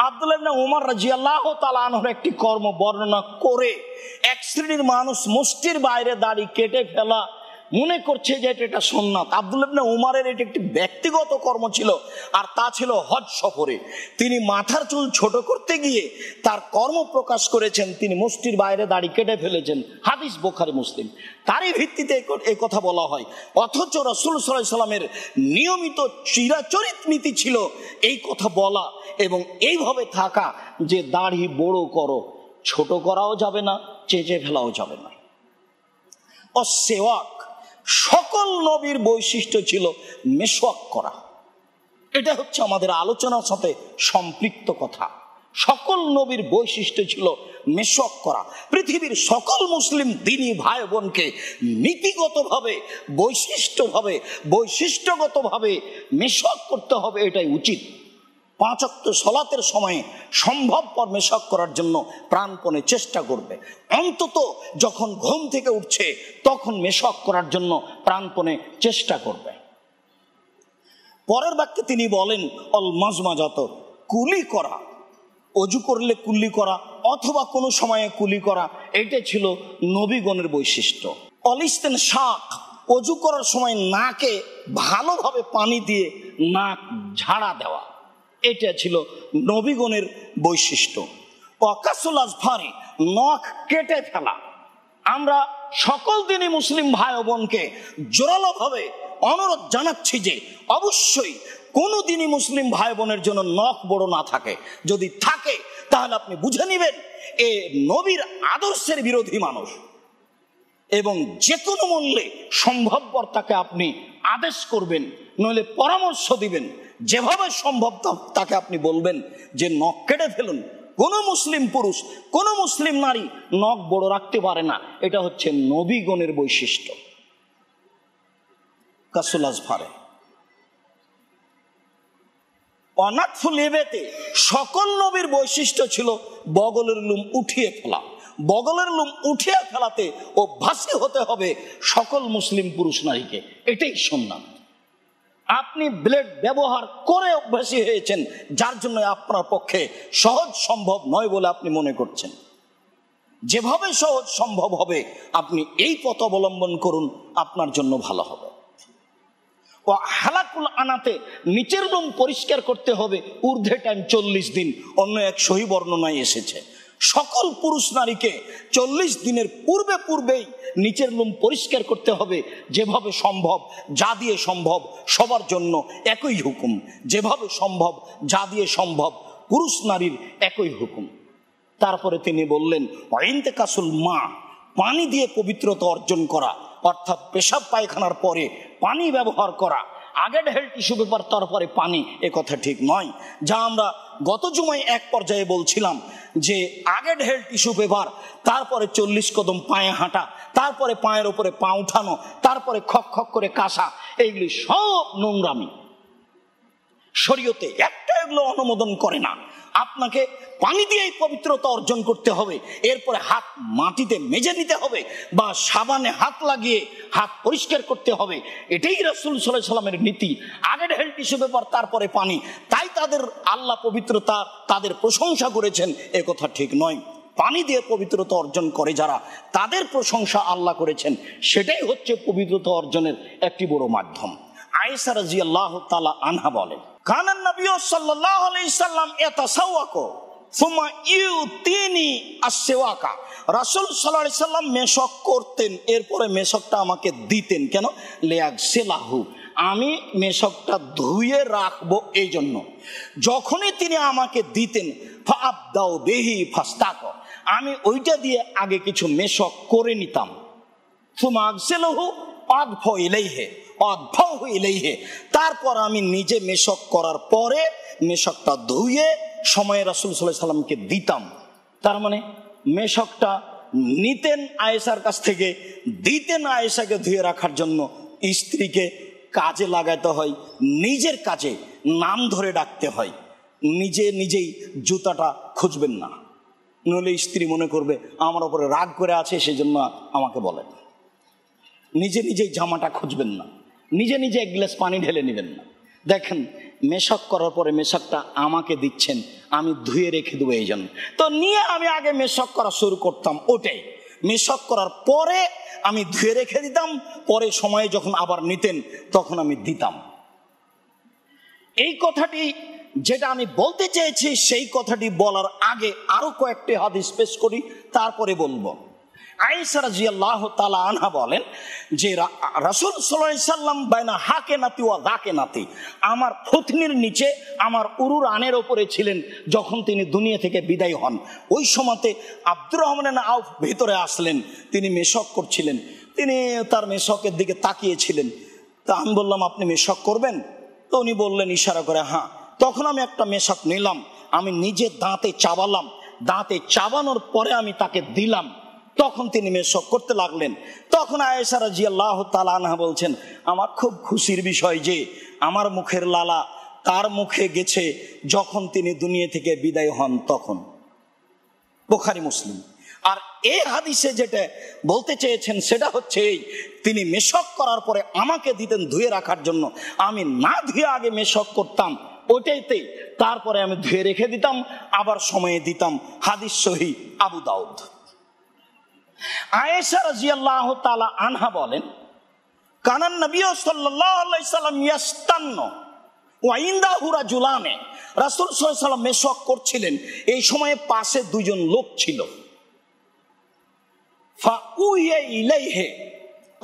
আব্দুল্লাহ ইবনে উমর রাদিয়াল্লাহু তাআলা আনহুর একটি কর্ম বর্ণনা করে, এক শ্রেণীর মানুষ মুষ্টির বাইরে দাড়ি কেটে ফেলা মনে করছে যে এটা সুন্নাত। আব্দুল্লাহ ইবনে উমরের এটি একটি ব্যক্তিগত কর্ম ছিল, আর তা ছিল হজ সফরে। তিনি মাথার চুল ছোট করতে গিয়ে তার কর্ম প্রকাশ করেছেন, তিনি মুষ্টির বাইরে দাড়ি কেটে ফেলেছেন। হাদিস বুখারী মুসলিম, তারই ভিত্তিতে এই কথা বলা হয়। অথচ রাসূল সাল্লাল্লাহু আলাইহি সাল্লামের নিয়মিত চিরাচরিত নীতি ছিল এই কথা বলা এবং এইভাবে থাকা যে দাড়ি বড় করো, ছোট করাও যাবে না, চেঁচে ফেলাও যাবে না। অসেওয়াক, সকল নবীর বৈশিষ্ট্য ছিল মেশওয়াক করা। এটা হচ্ছে আমাদের আলোচনার সাথে সম্পৃক্ত কথা। সকল নবীর বৈশিষ্ট্য ছিল মেশওয়াক করা। পৃথিবীর সকল মুসলিম দ্বীনি ভাই বোনকে নীতিগতভাবে, বৈশিষ্ট্যগতভাবে মেশওয়াক করতে হবে, এটাই উচিত। 5 ওয়াক্ত সালাতের সময়ে সম্ভবপর মেশওয়াক করার জন্য প্রাণপণে চেষ্টা করবে। অন্তত যখন ঘুম থেকে উঠছে তখন মেশওয়াক করার জন্য প্রাণপণে চেষ্টা করবে। পরের বাক্যে তিনি বলেন, অল মাজমাজাত, কুলি করা, অজু করলে কুলি করা অথবা কোনো সময়ে কুলি করা, এটা ছিল নবীগণের বৈশিষ্ট্য। অলিস্তেন শাক, অজু করার সময় নাকে ভালোভাবে পানি দিয়ে নাক ঝাড়া দেওয়া, এটা ছিল নবীগণের বৈশিষ্ট্য। অকাসুল আজফারি, নখ কেটে ফেলা। আমরা সকল দিনই মুসলিম ভাই বোনকে জোরালোভাবে অনুরোধ জানাচ্ছি যে অবশ্যই কোনো দিনই মুসলিম ভাই বোনের জন্য নখ বড় না থাকে। যদি থাকে তাহলে আপনি বুঝে নেবেন এ নবীর আদর্শের বিরোধী মানুষ, এবং যে কোনো মূল্যে সম্ভবপর তাকে আপনি আদেশ করবেন, নইলে পরামর্শ দিবেন। যেভাবে সম্ভব তাকে আপনি বলবেন যে নখ কেটে ফেলুন। কোনো মুসলিম পুরুষ, কোনো মুসলিম নারী নখ বড় রাখতে পারে না। এটা হচ্ছে নবীগণের বৈশিষ্ট্য। কাসুল আজফারে, অনাথফুল এবেতে সকল নবীর বৈশিষ্ট্য ছিল বগলের লোম উঠিয়ে ফেলা। বগলের লোম উঠিয়ে ফেলাতে অভ্যাসী হতে হবে সকল মুসলিম পুরুষ নারীকে, এটাই সুন্নাত। আপনি ব্লেড ব্যবহার করে অভ্যাসী হয়েছেন, যার জন্য আপনার পক্ষে সহজ সম্ভব নয় বলে আপনি মনে করছেন। যেভাবে সহজ সম্ভব হবে আপনি এই পথ অবলম্বন করুন, আপনার জন্য ভালো হবে। ও হালাকুল আনাতে নিচের লোম পরিষ্কার করতে হবে ঊর্ধ্বে টাইম 40 দিন। অন্য এক সহি বর্ণনায় এসেছে সকল পুরুষ নারীকে 40 দিনের পূর্বেই নিচের লোম পরিষ্কার করতে হবে। যেভাবে সম্ভব, যা দিয়ে সম্ভব, সবার জন্য একই হুকুম। যেভাবে সম্ভব, যা দিয়ে সম্ভব, পুরুষ নারীর একই হুকুম। তারপরে তিনি বললেন ইন্তেকাসুল মা, পানি দিয়ে পবিত্রতা অর্জন করা, অর্থাৎ পেশাব পায়খানার পরে পানি ব্যবহার করা। আগে ঢেল টিস্যু পেপার তারপরে পানি, এ কথা ঠিক নয়। যা আমরা গত জুমায় এক পর্যায়ে বলছিলাম যে আগে ঢেল টিস্যু পেপার, তারপরে 40 কদম পায়ে হাঁটা, তারপরে পায়ের উপরে পা উঠানো, তারপরে খক খক করে কাশা, এইগুলি সব নোংরামি। শরীয়তে একটা এগুলো অনুমোদন করে না। আপনাকে পানি দিয়েই পবিত্রতা অর্জন করতে হবে, এরপরে হাত মাটিতে মেজে নিতে হবে বা সাবানে হাত লাগিয়ে হাত পরিষ্কার করতে হবে। এটাই রাসূল সাল্লাল্লাহু আলাইহি সাল্লামের নীতি। আগে ঢেল টিস্যু পেপার তারপরে পানি, তাই তাদের আল্লাহ পবিত্রতা, তাদের প্রশংসা করেছেন, এ কথা ঠিক নয়। পানি দিয়ে পবিত্রতা অর্জন করে যারা, তাদের প্রশংসা আল্লাহ করেছেন, সেটাই হচ্ছে পবিত্রতা অর্জনের একটি বড় মাধ্যম। আয়েশা রাদিয়াল্লাহু তাআলা আনহা বলেন কানান নবী সাল্লাল্লাহু আলাইহি সাল্লাম ইয়াতাসাওয়াকু সুম্মা ইউতিনি আস-সিওয়াকা। রাসূল সাল্লাল্লাহু আলাইহি সাল্লাম মেশক করতেন, এরপরে মেশকটা আমাকে দিতেন। কেন? লিয়াগসিলাহু, আমি মেশকটা ধুয়ে রাখবো এই জন্য। যখনই তিনি আমাকে দিতেন ফাআবদাউ বিহি ফাস্তাক, আমি ওইটা দিয়ে আগে কিছু মেশক করে নিতাম। সুম্মা আগসিলহু আদফু ইলাইহি আদফাহু ইলাইহি, তারপর আমি নিজে মেশক করার পরে মেশকটা ধুয়ে সময়ে রাসূল সাল্লাল্লাহু আলাইহি সাল্লামকে দিতাম। তার মানে মেশকটা নিতেন আয়েশার কাছ থেকে, দিতেন আয়েশাকে ধুয়ে রাখার জন্য। স্ত্রীকে কাজে লাগাতে হয়, নিজের কাজে নাম ধরে ডাকতে হয়। নিজেই জুতাটা খুঁজবেন না, নইলে স্ত্রী মনে করবে আমার উপরে রাগ করে আছে, সেজন্য আমাকে বলেন। নিজেই জামাটা খুঁজবেন না, নিজে এক গ্লাস পানি ঢেলে নেবেন না। দেখেন মেশক করার পরে মেশকটা আমাকে দিচ্ছেন, আমি ধুয়ে রেখে দেবো এই জন্য। তো নিয়ে আমি আগে মেশক করা শুরু করতাম, ওটাই মেশক করার পরে আমি ধুয়ে রেখে দিতাম, পরে সময়ে যখন আবার নিতেন তখন আমি দিতাম। এই কথাটি যেটা আমি বলতে চেয়েছি, সেই কথাটি বলার আগে আরো কয়েকটি হাদিস পেশ করি, তারপরে বলবো। আয়েশা রাদিয়াল্লাহু তাআলা আনহা বলেন যে রাসূল সাল্লাল্লাহু আলাইহি সাল্লাম বাইনা হাকেনাতি ওয়া দাকেনাতি, আমার থুতনির নিচে আমার উরুর আনের উপরে ছিলেন যখন তিনি দুনিয়া থেকে বিদায় হন। ওই সময়তে আব্দুর রহমান ইবনে আউফ ভিতরে আসলেন, তিনি মেশক করছিলেন। তিনি তার মেশকের দিকে তাকিয়েছিলেন। তা আমি বললাম আপনি মেশক করবেন? তো উনি বললেন ইশারা করে হ্যাঁ। তখন আমি একটা মেশক নিলাম, আমি নিজে দাঁতে চাবালাম, দাঁতে চাবানোর পরে আমি তাকে দিলাম। তখন তিনি মেশক করতে লাগলেন। তখন আয়েশা রাদিয়াল্লাহু তাআলা আনহা বলছেন আমার খুব খুশির বিষয় যে আমার মুখের লালা তার মুখে গেছে যখন তিনি দুনিয়া থেকে বিদায় হন তখন। বুখারী মুসলিম। আর এই হাদিসে যেটা বলতে চেয়েছেন সেটা হচ্ছে এই, তিনি মেশক করার পরে আমাকে দিতেন ধুয়ে রাখার জন্য, আমি না ধুয়ে আগে মেশক করতাম ওটাইতে, তারপরে আমি ধুয়ে রেখে দিতাম, আবার সময়ে দিতাম। হাদিস সহিহ আবু দাউদ। আয়েশা রাদিয়াল্লাহু তাআলা আনহা বলেন কানান নবী সাল্লাল্লাহু আলাইহি সাল্লাম ইয়াস্তান্নু ওয়া ইনদাহু রাজুলানে, রাসূল সাল্লাল্লাহু আলাইহি সাল্লাম মেশক করছিলেন, এই সময়ে পাশে দুজন লোক ছিল। ফাউইয়া ইলাইহি,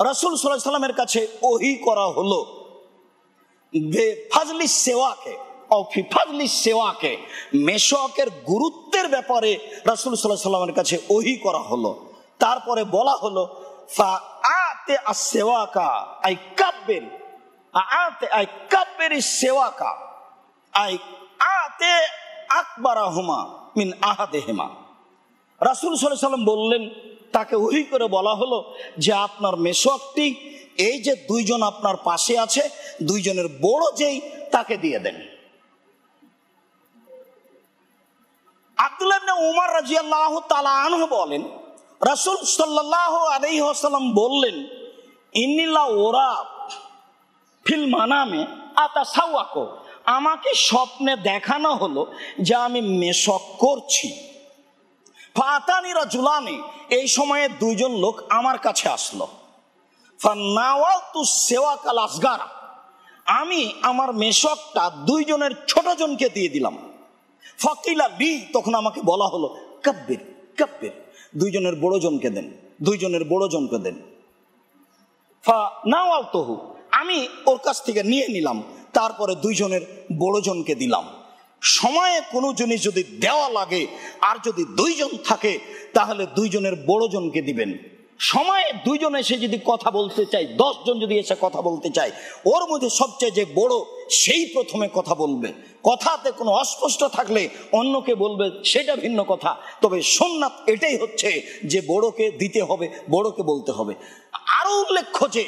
রাসূল সাল্লাল্লাহু আলাইহি সাল্লামের কাছে ওহী করা হলো বে ফাজলিস সেওয়াকে ও ফি ফাজলিস সেওয়াকে, মেশকের গুরুত্বের ব্যাপারে রাসূল সাল্লাল্লাহু আলাইহি সাল্লামের কাছে ওহী করা হলো। তারপরে বলা হলো ফাআতে আস-সিওয়াকা আই কাব্বির, আতে আই কাব্বির সিওয়াকা আই আতে আকবারাহুমা মিন আহাদিহিমা। রাসূল সাল্লাল্লাহু আলাইহি সাল্লাম বললেন, তাকে ওহী করে বলা হলো যে আপনার মেশকটি এই যে দুইজন আপনার পাশে আছে, দুইজনের বড় যেই তাকে দিয়ে দেন। আব্দুল্লাহ ইবনে উমর রাদিয়াল্লাহু তাআলা আনহু বলেন, রাসূল সাল্লাল্লাহু আলাইহি ওয়াসাল্লাম বললেন, ইন্নিল্লা ওরা ফিল মানামে আতাসাওয়াকু, আমাকে স্বপ্নে দেখানো হলো যে আমি মেশক করছি। ফাতানি রাজুলানি, এই সময়ে দুইজন লোক আমার কাছে আসলো। ফানাওয়ালতু সিওয়াকাল আসগারা, আমি আমার মেশকটা দুইজনের ছোট জনকে দিয়ে দিলাম। ফাকিলা লি, তখন আমাকে বলা হলো কাব্বির কাব্বির, দুইজনের বড় জনকে দেন, দুইজনের বড় জনকে দেন। ফানাওয়ালতুহু, আমি ওর কাছ থেকে নিয়ে নিলাম, তারপরে দুইজনের বড় জনকে দিলাম। সময়ে কোনো জিনিস যদি দেওয়া লাগে আর যদি দুইজন থাকে তাহলে দুইজনের বড় জনকে দিবেন। সময়ে দুইজন এসে যদি কথা বলতে চায়, 10 জন যদি এসে কথা বলতে চায়, ওর মধ্যে সবচেয়ে যে বড় সেই প্রথমে কথা বলবে। কথাতে কোনো অস্পষ্ট থাকলে অন্যকে বলবে, সেটা ভিন্ন কথা, তবে সুন্নাত এটাই হচ্ছে যে বড়কে দিতে হবে, বড়কে বলতে হবে। আরো উল্লেখ্য যে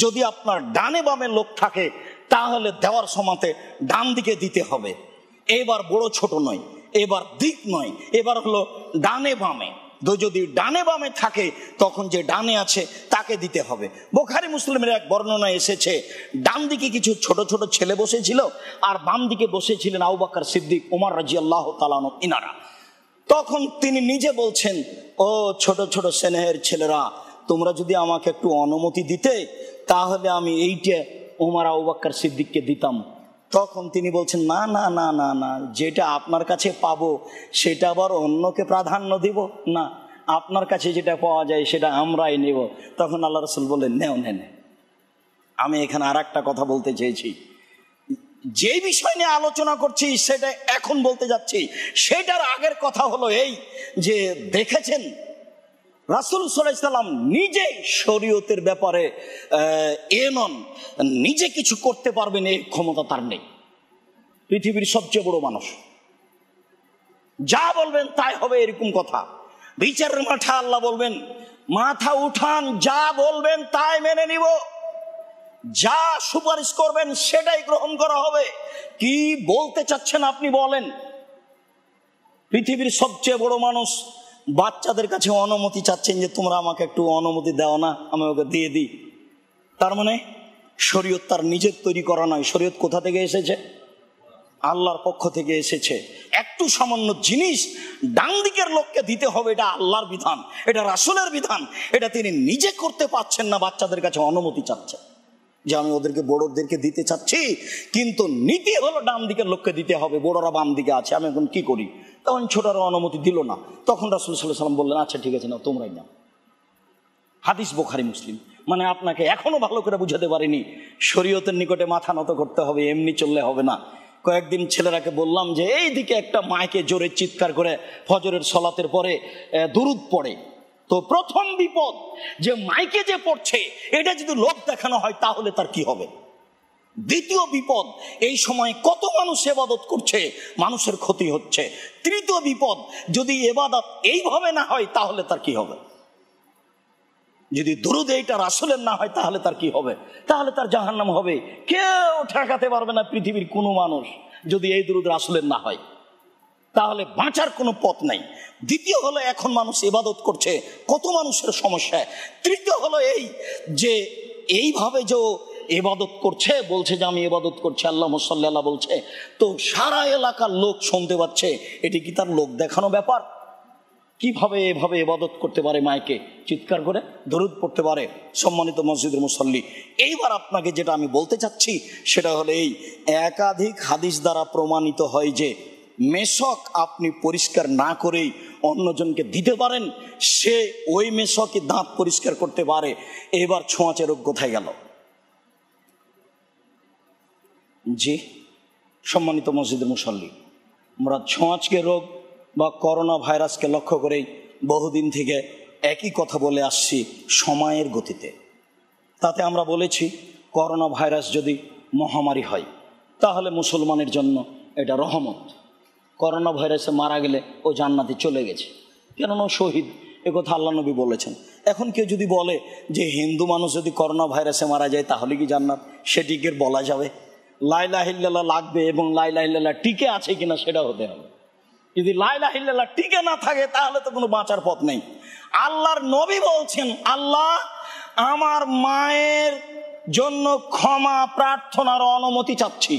যদি আপনার ডানে বামে লোক থাকে তাহলে দেওয়ার সময়তে ডান দিকে দিতে হবে। এবার বড় ছোট নয়, এবার দিক নয়, এবার হলো ডানে বামে। যদি ডানে বামে থাকে তখন যে ডানে আছে তাকে দিতে হবে। বুখারী মুসলিমের এক বর্ণনা এসেছে, ডান দিকে কিছু ছোট ছোট ছেলে বসেছিল আর বাম দিকে বসেছিলেন আবু বকর সিদ্দিক, ওমর রাদিয়াল্লাহু তাআলা আনহু ইনারা। তখন তিনি নিজে বলছেন, ও ছোট ছোট স্নেহের ছেলেরা, তোমরা যদি আমাকে একটু অনুমতি দিতে তাহলে আমি এইটা ওমর আবু বকর সিদ্দিককে দিতাম। তখন তিনি বলছেন, না না না না না, যেটা আপনার কাছে পাবো সেটা আবার অন্যকে প্রাধান্য দিব না, আপনার কাছে যেটা পাওয়া যায় সেটা আমরাই নেব। তখন আল্লাহ রাসূল বললেন, নেও নেন। আমি এখানে আর একটা কথা বলতে চেয়েছি, যে বিষয় নিয়ে আলোচনা করছি সেটা এখন বলতে যাচ্ছি। সেটার আগের কথা হলো এই যে দেখেছেন রাসূল সাল্লাল্লাহু আলাইহি সাল্লাম নিজে শরীয়তের ব্যাপারে নন, নিজে কিছু করতে পারবেন এই ক্ষমতা তার নেই। পৃথিবীর সবচেয়ে বড় মানুষ, যা বলবেন তাই হবে এরকম কথা। বিচারের মাঠে আল্লাহ বলবেন, মাথা উঠান, যা বলবেন তাই মেনে নিব, যা সুপারিশ করবেন সেটাই গ্রহণ করা হবে। কি বলতে চাচ্ছেন আপনি বলেন। পৃথিবীর সবচেয়ে বড় মানুষ বাচ্চাদের কাছে অনুমতি চাচ্ছেন যে তোমরা আমাকে একটু অনুমতি দাও না, আমি ওকে দিয়ে দিই। তার মানে শরীয়ত তার নিজের তৈরি করা নয়। শরীয়ত কোথা থেকে এসেছে? আল্লাহর পক্ষ থেকে এসেছে। একটু সামান্য জিনিস ডান দিকের লোককে দিতে হবে, এটা আল্লাহর বিধান, এটা রাসূলের বিধান। এটা তিনি নিজে করতে পারছেন না, বাচ্চাদের কাছে অনুমতি চাচ্ছেন যে আমি ওদেরকে বড়দেরকে দিতে চাচ্ছি, কিন্তু নীতি হলো ডান দিকের লোককে দিতে হবে, বড়রা বাম দিকে আছে, আমি এখন কি করি? তখন ছোটরা অনুমতি দিল না। তখন রাসূল সাল্লাল্লাহু আলাইহি সাল্লাম বললেন, আচ্ছা ঠিক আছে, না তোমরাই নাও। হাদিস বুখারী মুসলিম। মানে আপনাকে এখনো ভালো করে বুঝাতে পারিনি, শরীয়তের নিকটে মাথা নত করতে হবে, এমনি চললে হবে না। কয়েকদিন ছেলেরাকে বললাম যে এই দিকে একটা মাইকে জোরে চিৎকার করে ফজরের সলাতের পরে দুরূদ পড়ে। তো প্রথম বিপদ যে মাইকে যে পড়ছে এটা যদি লোক দেখানো হয় তাহলে তার কি হবে। দ্বিতীয় বিপদ, এই সময় কত মানুষ ইবাদত করছে, মানুষের ক্ষতি হচ্ছে। তৃতীয় বিপদ, যদি ইবাদত এইভাবে না হয় তাহলে তার কি হবে। যদি দুরূদ এইটা রাসূলের না হয় তাহলে তার কি হবে? তাহলে তার জাহান্নাম হবে। কেউ ঠেকাতে পারবে না পৃথিবীর কোনো মানুষ, যদি এই দুরূদ রাসূলের না হয় তাহলে বাঁচার কোনো পথ নাই। দ্বিতীয় হলো এখন মানুষ ইবাদত করছে, কত মানুষের সমস্যা। তৃতীয় হলো এই যে এইভাবে যে ইবাদত করছে, বলছে যে আমি ইবাদত করছি, আল্লাহুম্মা সাল্লি আলা বলছে, তো সারা এলাকার লোক শুনতে পাচ্ছে। এটি কি তার লোক দেখানো ব্যাপার? কিভাবে এভাবে ইবাদত করতে পারে, মাইকে চিৎকার করে দরুদ পড়তে পারে? সম্মানিত মসজিদের মুসল্লি, এইবার আপনাকে যেটা আমি বলতে চাচ্ছি সেটা হলো এই, একাধিক হাদিস দ্বারা প্রমাণিত হয় যে মেশক আপনি পরিষ্কার না করেই অন্যজনকে দিতে পারেন, সে ওই মেশকই দাঁত পরিষ্কার করতে পারে। এবার ছোঁয়াচে রোগ কোথায় গেল? জি সম্মানিত মসজিদের মুসল্লি, আমরা ছোঁয়াচকে রোগ বা করোনা ভাইরাসকে লক্ষ্য করেই বহুদিন থেকে একই কথা বলে আসছি, সময়ের গতিতে। তাতে আমরা বলেছি করোনা ভাইরাস যদি মহামারী হয় তাহলে মুসলমানের জন্য এটা রহমত। করোনা ভাইরাসে মারা গেলে ও জান্নাতে চলে গেছে, কেননা শহীদ, একথা আল্লাহ নবী বলেছেন। এখন কেউ যদি বলে যে হিন্দু মানুষ যদি করোনা ভাইরাসে মারা যায় তাহলে কি জান্নাত, সেটিকে বলা যাবে? লা ইলাহা ইল্লাল্লাহ লাগবে এবং লা ইলাহা ইল্লাল্লাহ টিকে আছে কিনা সেটা হতে হবে। যদি লা ইলাহা ইল্লাল্লাহ টিকে না থাকে তাহলে তো কোনো বাঁচার পথ নেই। আল্লাহর নবী বলছেন, আল্লাহ আমার মায়ের জন্য ক্ষমা প্রার্থনার অনুমতি চাচ্ছি,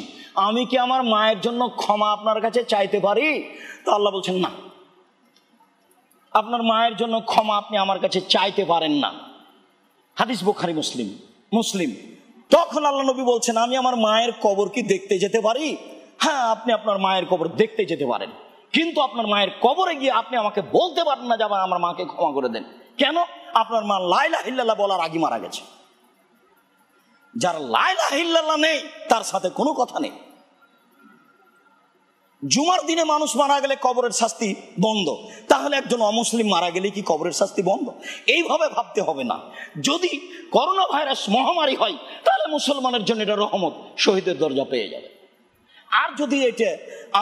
আমি কি আমার মায়ের জন্য ক্ষমা আপনার কাছে চাইতে পারি? তো আল্লাহ বলছেন না, আপনার মায়ের জন্য ক্ষমা আপনি আমার কাছে চাইতে পারেন না। হাদিস বুখারী মুসলিম। তখন আল্লাহ নবী বলছেন, আমি আমার মায়ের কবর কি দেখতে যেতে পারি? হ্যাঁ, আপনি আপনার মায়ের কবর দেখতে যেতে পারেন, কিন্তু আপনার মায়ের কবরে গিয়ে আপনি আমাকে বলতে পারেন না যে আমার মাকে ক্ষমা করে দেন। কেন? আপনার মা লা ইলাহা ইল্লাল্লাহ বলার আগে মারা গেছে। যার লা ইলাহা ইল্লাল্লাহ নেই তার সাথে কোনো কথা নেই। জুমার দিনে মানুষ মারা গেলে কবরের শাস্তি বন্ধ, তাহলে একজন অমুসলিম মারা গেলে কি কবরের শাস্তি বন্ধ? এইভাবে ভাবতে হবে না। যদি করোনা ভাইরাস মহামারী হয় তাহলে মুসলমানের জন্য এটা রহমত, শহীদের দরজা পেয়ে যাবে। আর যদি এটা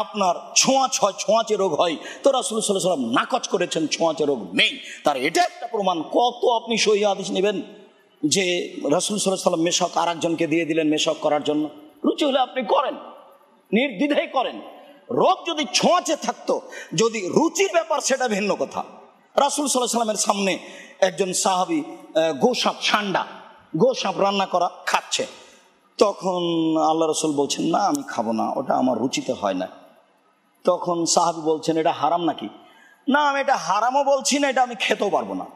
আপনার ছোঁয়াচে রোগ হয়, তো রাসূল সাল্লাল্লাহু আলাইহি ওয়াসাল্লাম নাকচ করেছেন ছোঁয়াচে রোগ নেই, তার এটা একটা প্রমাণ। কত আপনি সহিহ হাদিস নেবেন যে রাসূল সাল্লাল্লাহু আলাইহি ওয়াসাল্লাম মেশক আর একজনকে দিয়ে দিলেন মেশক করার জন্য? রুচি হলে আপনি করেন, নির্দ্বিধায় করেন। রোগ যদি ছোঁয়াচে থাকতো, যদি রুচির ব্যাপার, সেটা ভিন্ন কথা। রাসূল সাল্লাল্লাহু আলাইহি ওয়াসাল্লামের সামনে একজন সাহাবী গোসাপ রান্না করা খাচ্ছে। তখন আল্লাহ রাসূল বলছেন, না আমি খাবো না, ওটা আমার রুচিতে হয় না। তখন সাহাবী বলছেন, এটা হারাম নাকি? না, আমি এটা হারামও বলছি না, এটা আমি খেতেও পারবো না।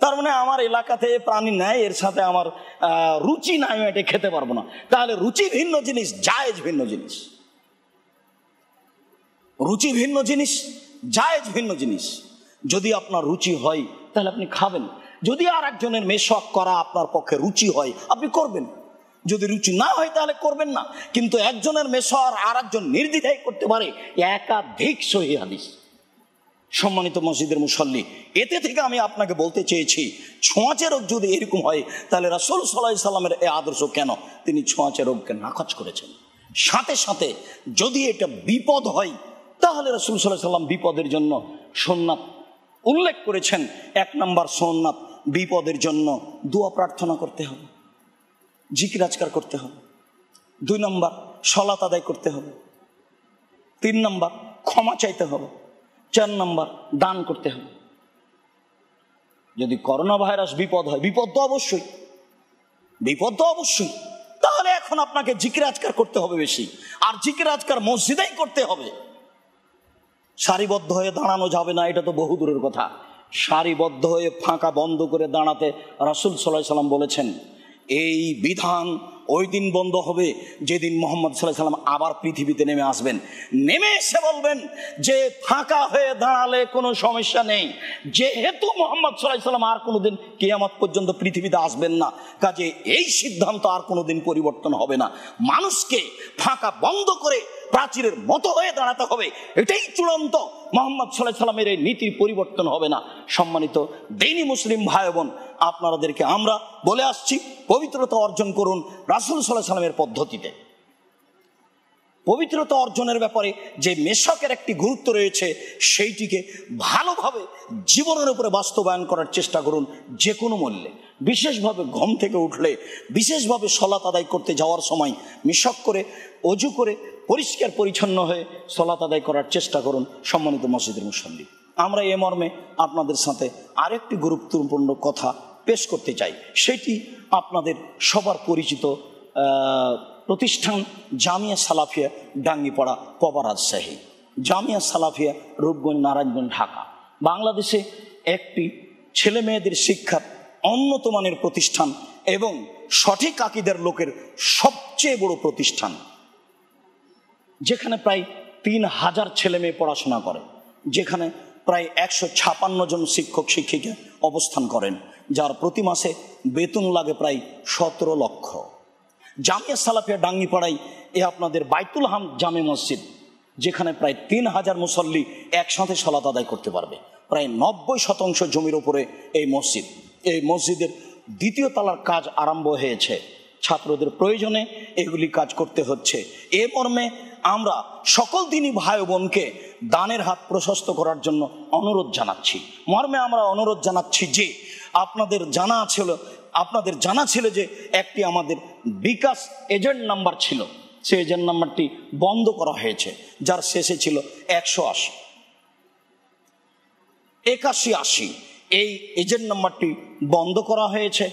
তার মানে আমার এলাকাতে প্রাণী নাই, এর সাথে আমার রুচি নাই, আমি এটা খেতে পারবো না। তাহলে রুচি ভিন্ন জিনিস, জায়েজ ভিন্ন জিনিস। রুচি ভিন্ন জিনিস, জায়েজ ভিন্ন জিনিস। যদি আপনার রুচি হয় তাহলে আপনি খাবেন। যদি আর একজনের মেশক করা আপনার পক্ষে রুচি হয় আপনি করবেন, যদি রুচি না হয় তাহলে করবেন না। কিন্তু একজনের মেশক আর একজন নির্দ্বিধায় করতে পারে, একাধিক সহিহ হাদিস। সম্মানিত মসজিদের মুসল্লি, এতে থেকে আমি আপনাকে বলতে চেয়েছি, ছোঁয়াচে রোগ যদি এরকম হয় তাহলে রাসূল সাল্লাল্লাহু আলাইহি সাল্লামের এই আদর্শ কেন তিনি ছোঁয়াচে রোগকে নাকচ করেছেন? সাথে সাথে যদি এটা বিপদ হয় তাহলে রাসূল সাল্লাল্লাহু আলাইহি সাল্লাম বিপদের জন্য সুন্নাত উল্লেখ করেছেন। 1 নম্বর সুন্নাত, বিপদের জন্য দোয়া প্রার্থনা করতে হবে, জিকির আজকার করতে হবে। 2 নম্বর সালাত আদায় করতে হবে। 3 নম্বর ক্ষমা চাইতে হবে। 4 নম্বর দান করতে হবে। যদি করোনা ভাইরাস বিপদ হয়, বিপদ তো অবশ্যই, তাহলে এখন আপনাকে জিকির আজকার করতে হবে বেশি, আর জিকির আজকার মসজিদেই করতে হবে। সারিবদ্ধ হয়ে দাঁড়ানো যাবে না, এটা তো বহু দূরের কথা। সারিবদ্ধ হয়ে ফাঁকা বন্ধ করে দাঁড়াতে রাসূল সাল্লাল্লাহু আলাইহি সাল্লাম বলেছেন। এই বিধান ওই দিন বন্ধ হবে যেদিন মুহাম্মদ সাল্লাল্লাহু আলাইহি সাল্লাম আবার পৃথিবীতে নেমে আসবেন। নেমে এসে বলবেন যে ফাঁকা হয়ে দাঁড়ালে কোনো সমস্যা নেই, যেহেতু মুহাম্মদ সাল্লাল্লাহু আলাইহি সাল্লাম আর কোনোদিন কিয়ামত পর্যন্ত পৃথিবীতে আসবেন না, কাজে এই সিদ্ধান্ত আর কোনোদিন পরিবর্তন হবে না। মানুষকে ফাঁকা বন্ধ করে প্রাচীরের মতো হয়ে দাঁড়াতে হবে, এটাই চূড়ান্ত। মুহাম্মদ সাল্লাল্লাহু আলাইহি সাল্লামের এই নীতির পরিবর্তন হবে না। সম্মানিত দ্বীনি মুসলিম ভাই বোন, আপনাদেরকে আমরা বলে আসছি, পবিত্রতা অর্জন করুন রাসূল সাল্লাল্লাহু আলাইহি সাল্লামের পদ্ধতিতে। পবিত্রতা অর্জনের ব্যাপারে যে মেশকের একটি গুরুত্ব রয়েছে, সেইটিকে ভালোভাবে জীবনের উপরে বাস্তবায়ন করার চেষ্টা করুন যে কোনো মূল্যে। বিশেষভাবে ঘুম থেকে উঠলে, বিশেষভাবে সালাত আদায় করতে যাওয়ার সময় মেশক করে, অজু করে, পরিষ্কার পরিচ্ছন্ন হয়ে সালাত আদায় করার চেষ্টা করুন। সম্মানিত মসজিদের মুসল্লি, আমরা এ মর্মে আপনাদের সাথে আরেকটি গুরুত্বপূর্ণ কথা পেশ করতে চাই। সেটি আপনাদের সবার পরিচিত প্রতিষ্ঠান জামিয়া সালাফিয়া ডাঙ্গিপাড়া পবা রাজশাহী। জামিয়া সালাফিয়া রূপগঞ্জ নারায়ণগঞ্জ ঢাকা বাংলাদেশে একটি ছেলে মেয়েদের শিক্ষার উন্নত মানের প্রতিষ্ঠান এবং সঠিক আকীদার লোকের সবচেয়ে বড় প্রতিষ্ঠান, যেখানে প্রায় 3000 ছেলে মেয়ে পড়াশোনা করে, যেখানে প্রায় 156 জন শিক্ষক শিক্ষিকা অবস্থান করেন, যার প্রতি মাসে বেতন লাগে প্রায় 17 লক্ষ। জামিয়া সালাফিয়া ডাঙ্গিপাড়ায় আপনাদের বাইতুল হাম জামে মসজিদ, যেখানে প্রায় 3000 মুসল্লি একসাথে সালাত আদায় করতে পারবে। প্রায় 90% জমির উপরে এই মসজিদ। এই মসজিদের 2য় তলার কাজ আরম্ভ হয়েছে, ছাত্রদের প্রয়োজনে এগুলি কাজ করতে হচ্ছে। এ মর্মে আমরা সকল দিনই ভাই বোনকে দানের হাত প্রশস্ত করার জন্য অনুরোধ জানাচ্ছি। মর্মে আমরা অনুরোধ জানাচ্ছি যে আপনাদের জানা ছিল যে একটি আমাদের বিকাশ এজেন্ট নাম্বার ছিল, সেই এজেন্ট নাম্বারটি বন্ধ করা হয়েছে, যার শেষে ছিল 180। 8180 এই এজেন্ট নাম্বারটি বন্ধ করা হয়েছে।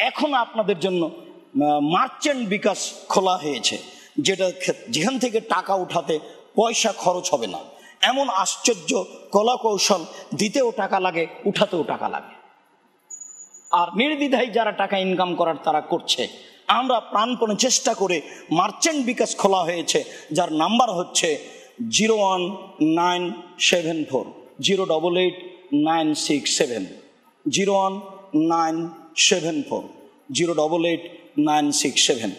এখন আপনাদের জন্য মার্চেন্ট বিকাশ খোলা হয়েছে, যেখান থেকে টাকা উঠাতে পয়সা খরচ হবে না। এমন আশ্চর্য কলা কৌশল, দিতেও টাকা লাগে, উঠাতেও টাকা লাগে, আর নির্দ্বিধায় যারা টাকা ইনকাম করার তারা করছে। আমরা প্রাণপণে চেষ্টা করে মার্চেন্ট বিকাশ খোলা হয়েছে, যার নাম্বার হচ্ছে 01974 088 967 01974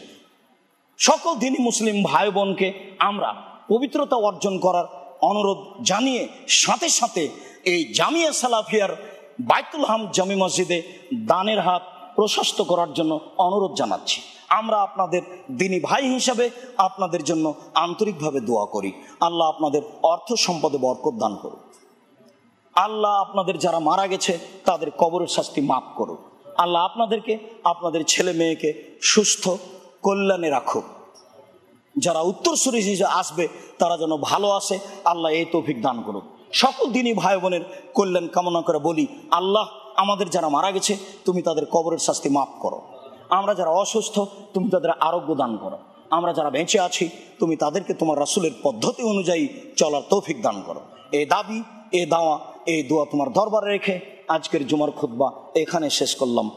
সকল দিনই মুসলিম ভাই বোনকে আমরা পবিত্রতা অর্জন করার অনুরোধ জানিয়ে সাথে সাথে এই জামিয়া সালাফিয়ার বাইতুল হাম জামি মসজিদে দানের হাত প্রশস্ত করার জন্য অনুরোধ জানাচ্ছি। আমরা আপনাদের দিনী ভাই হিসাবে আপনাদের জন্য আন্তরিকভাবে দোয়া করি। আল্লাহ আপনাদের অর্থ সম্পদে বরকত দান করুন। আল্লাহ আপনাদের যারা মারা গেছে তাদের কবরের শাস্তি মাফ করুন। আল্লাহ আপনাদেরকে, আপনাদের ছেলে মেয়েকে সুস্থ কল্যাণে রাখুক। যারা উত্তরসূরি হিসেবে আসবে তারা যেন ভালো আসে, আল্লাহ এই তৌফিক দান করুক। সকল দিনী ভাই বোনের কল্যাণ কামনা করে বলি, আল্লাহ আমাদের যারা মারা গেছে তুমি তাদের কবরের শাস্তি মাফ করো। আমরা যারা অসুস্থ তুমি তাদের আরোগ্য দান করো। আমরা যারা বেঁচে আছি তুমি তাদেরকে তোমার রাসূলের পদ্ধতি অনুযায়ী চলার তৌফিক দান করো। এই দাবি, এই দাওয়া, এই দোয়া তোমার দরবারে রেখে আজকের জুমার খুতবা এখানে শেষ করলাম।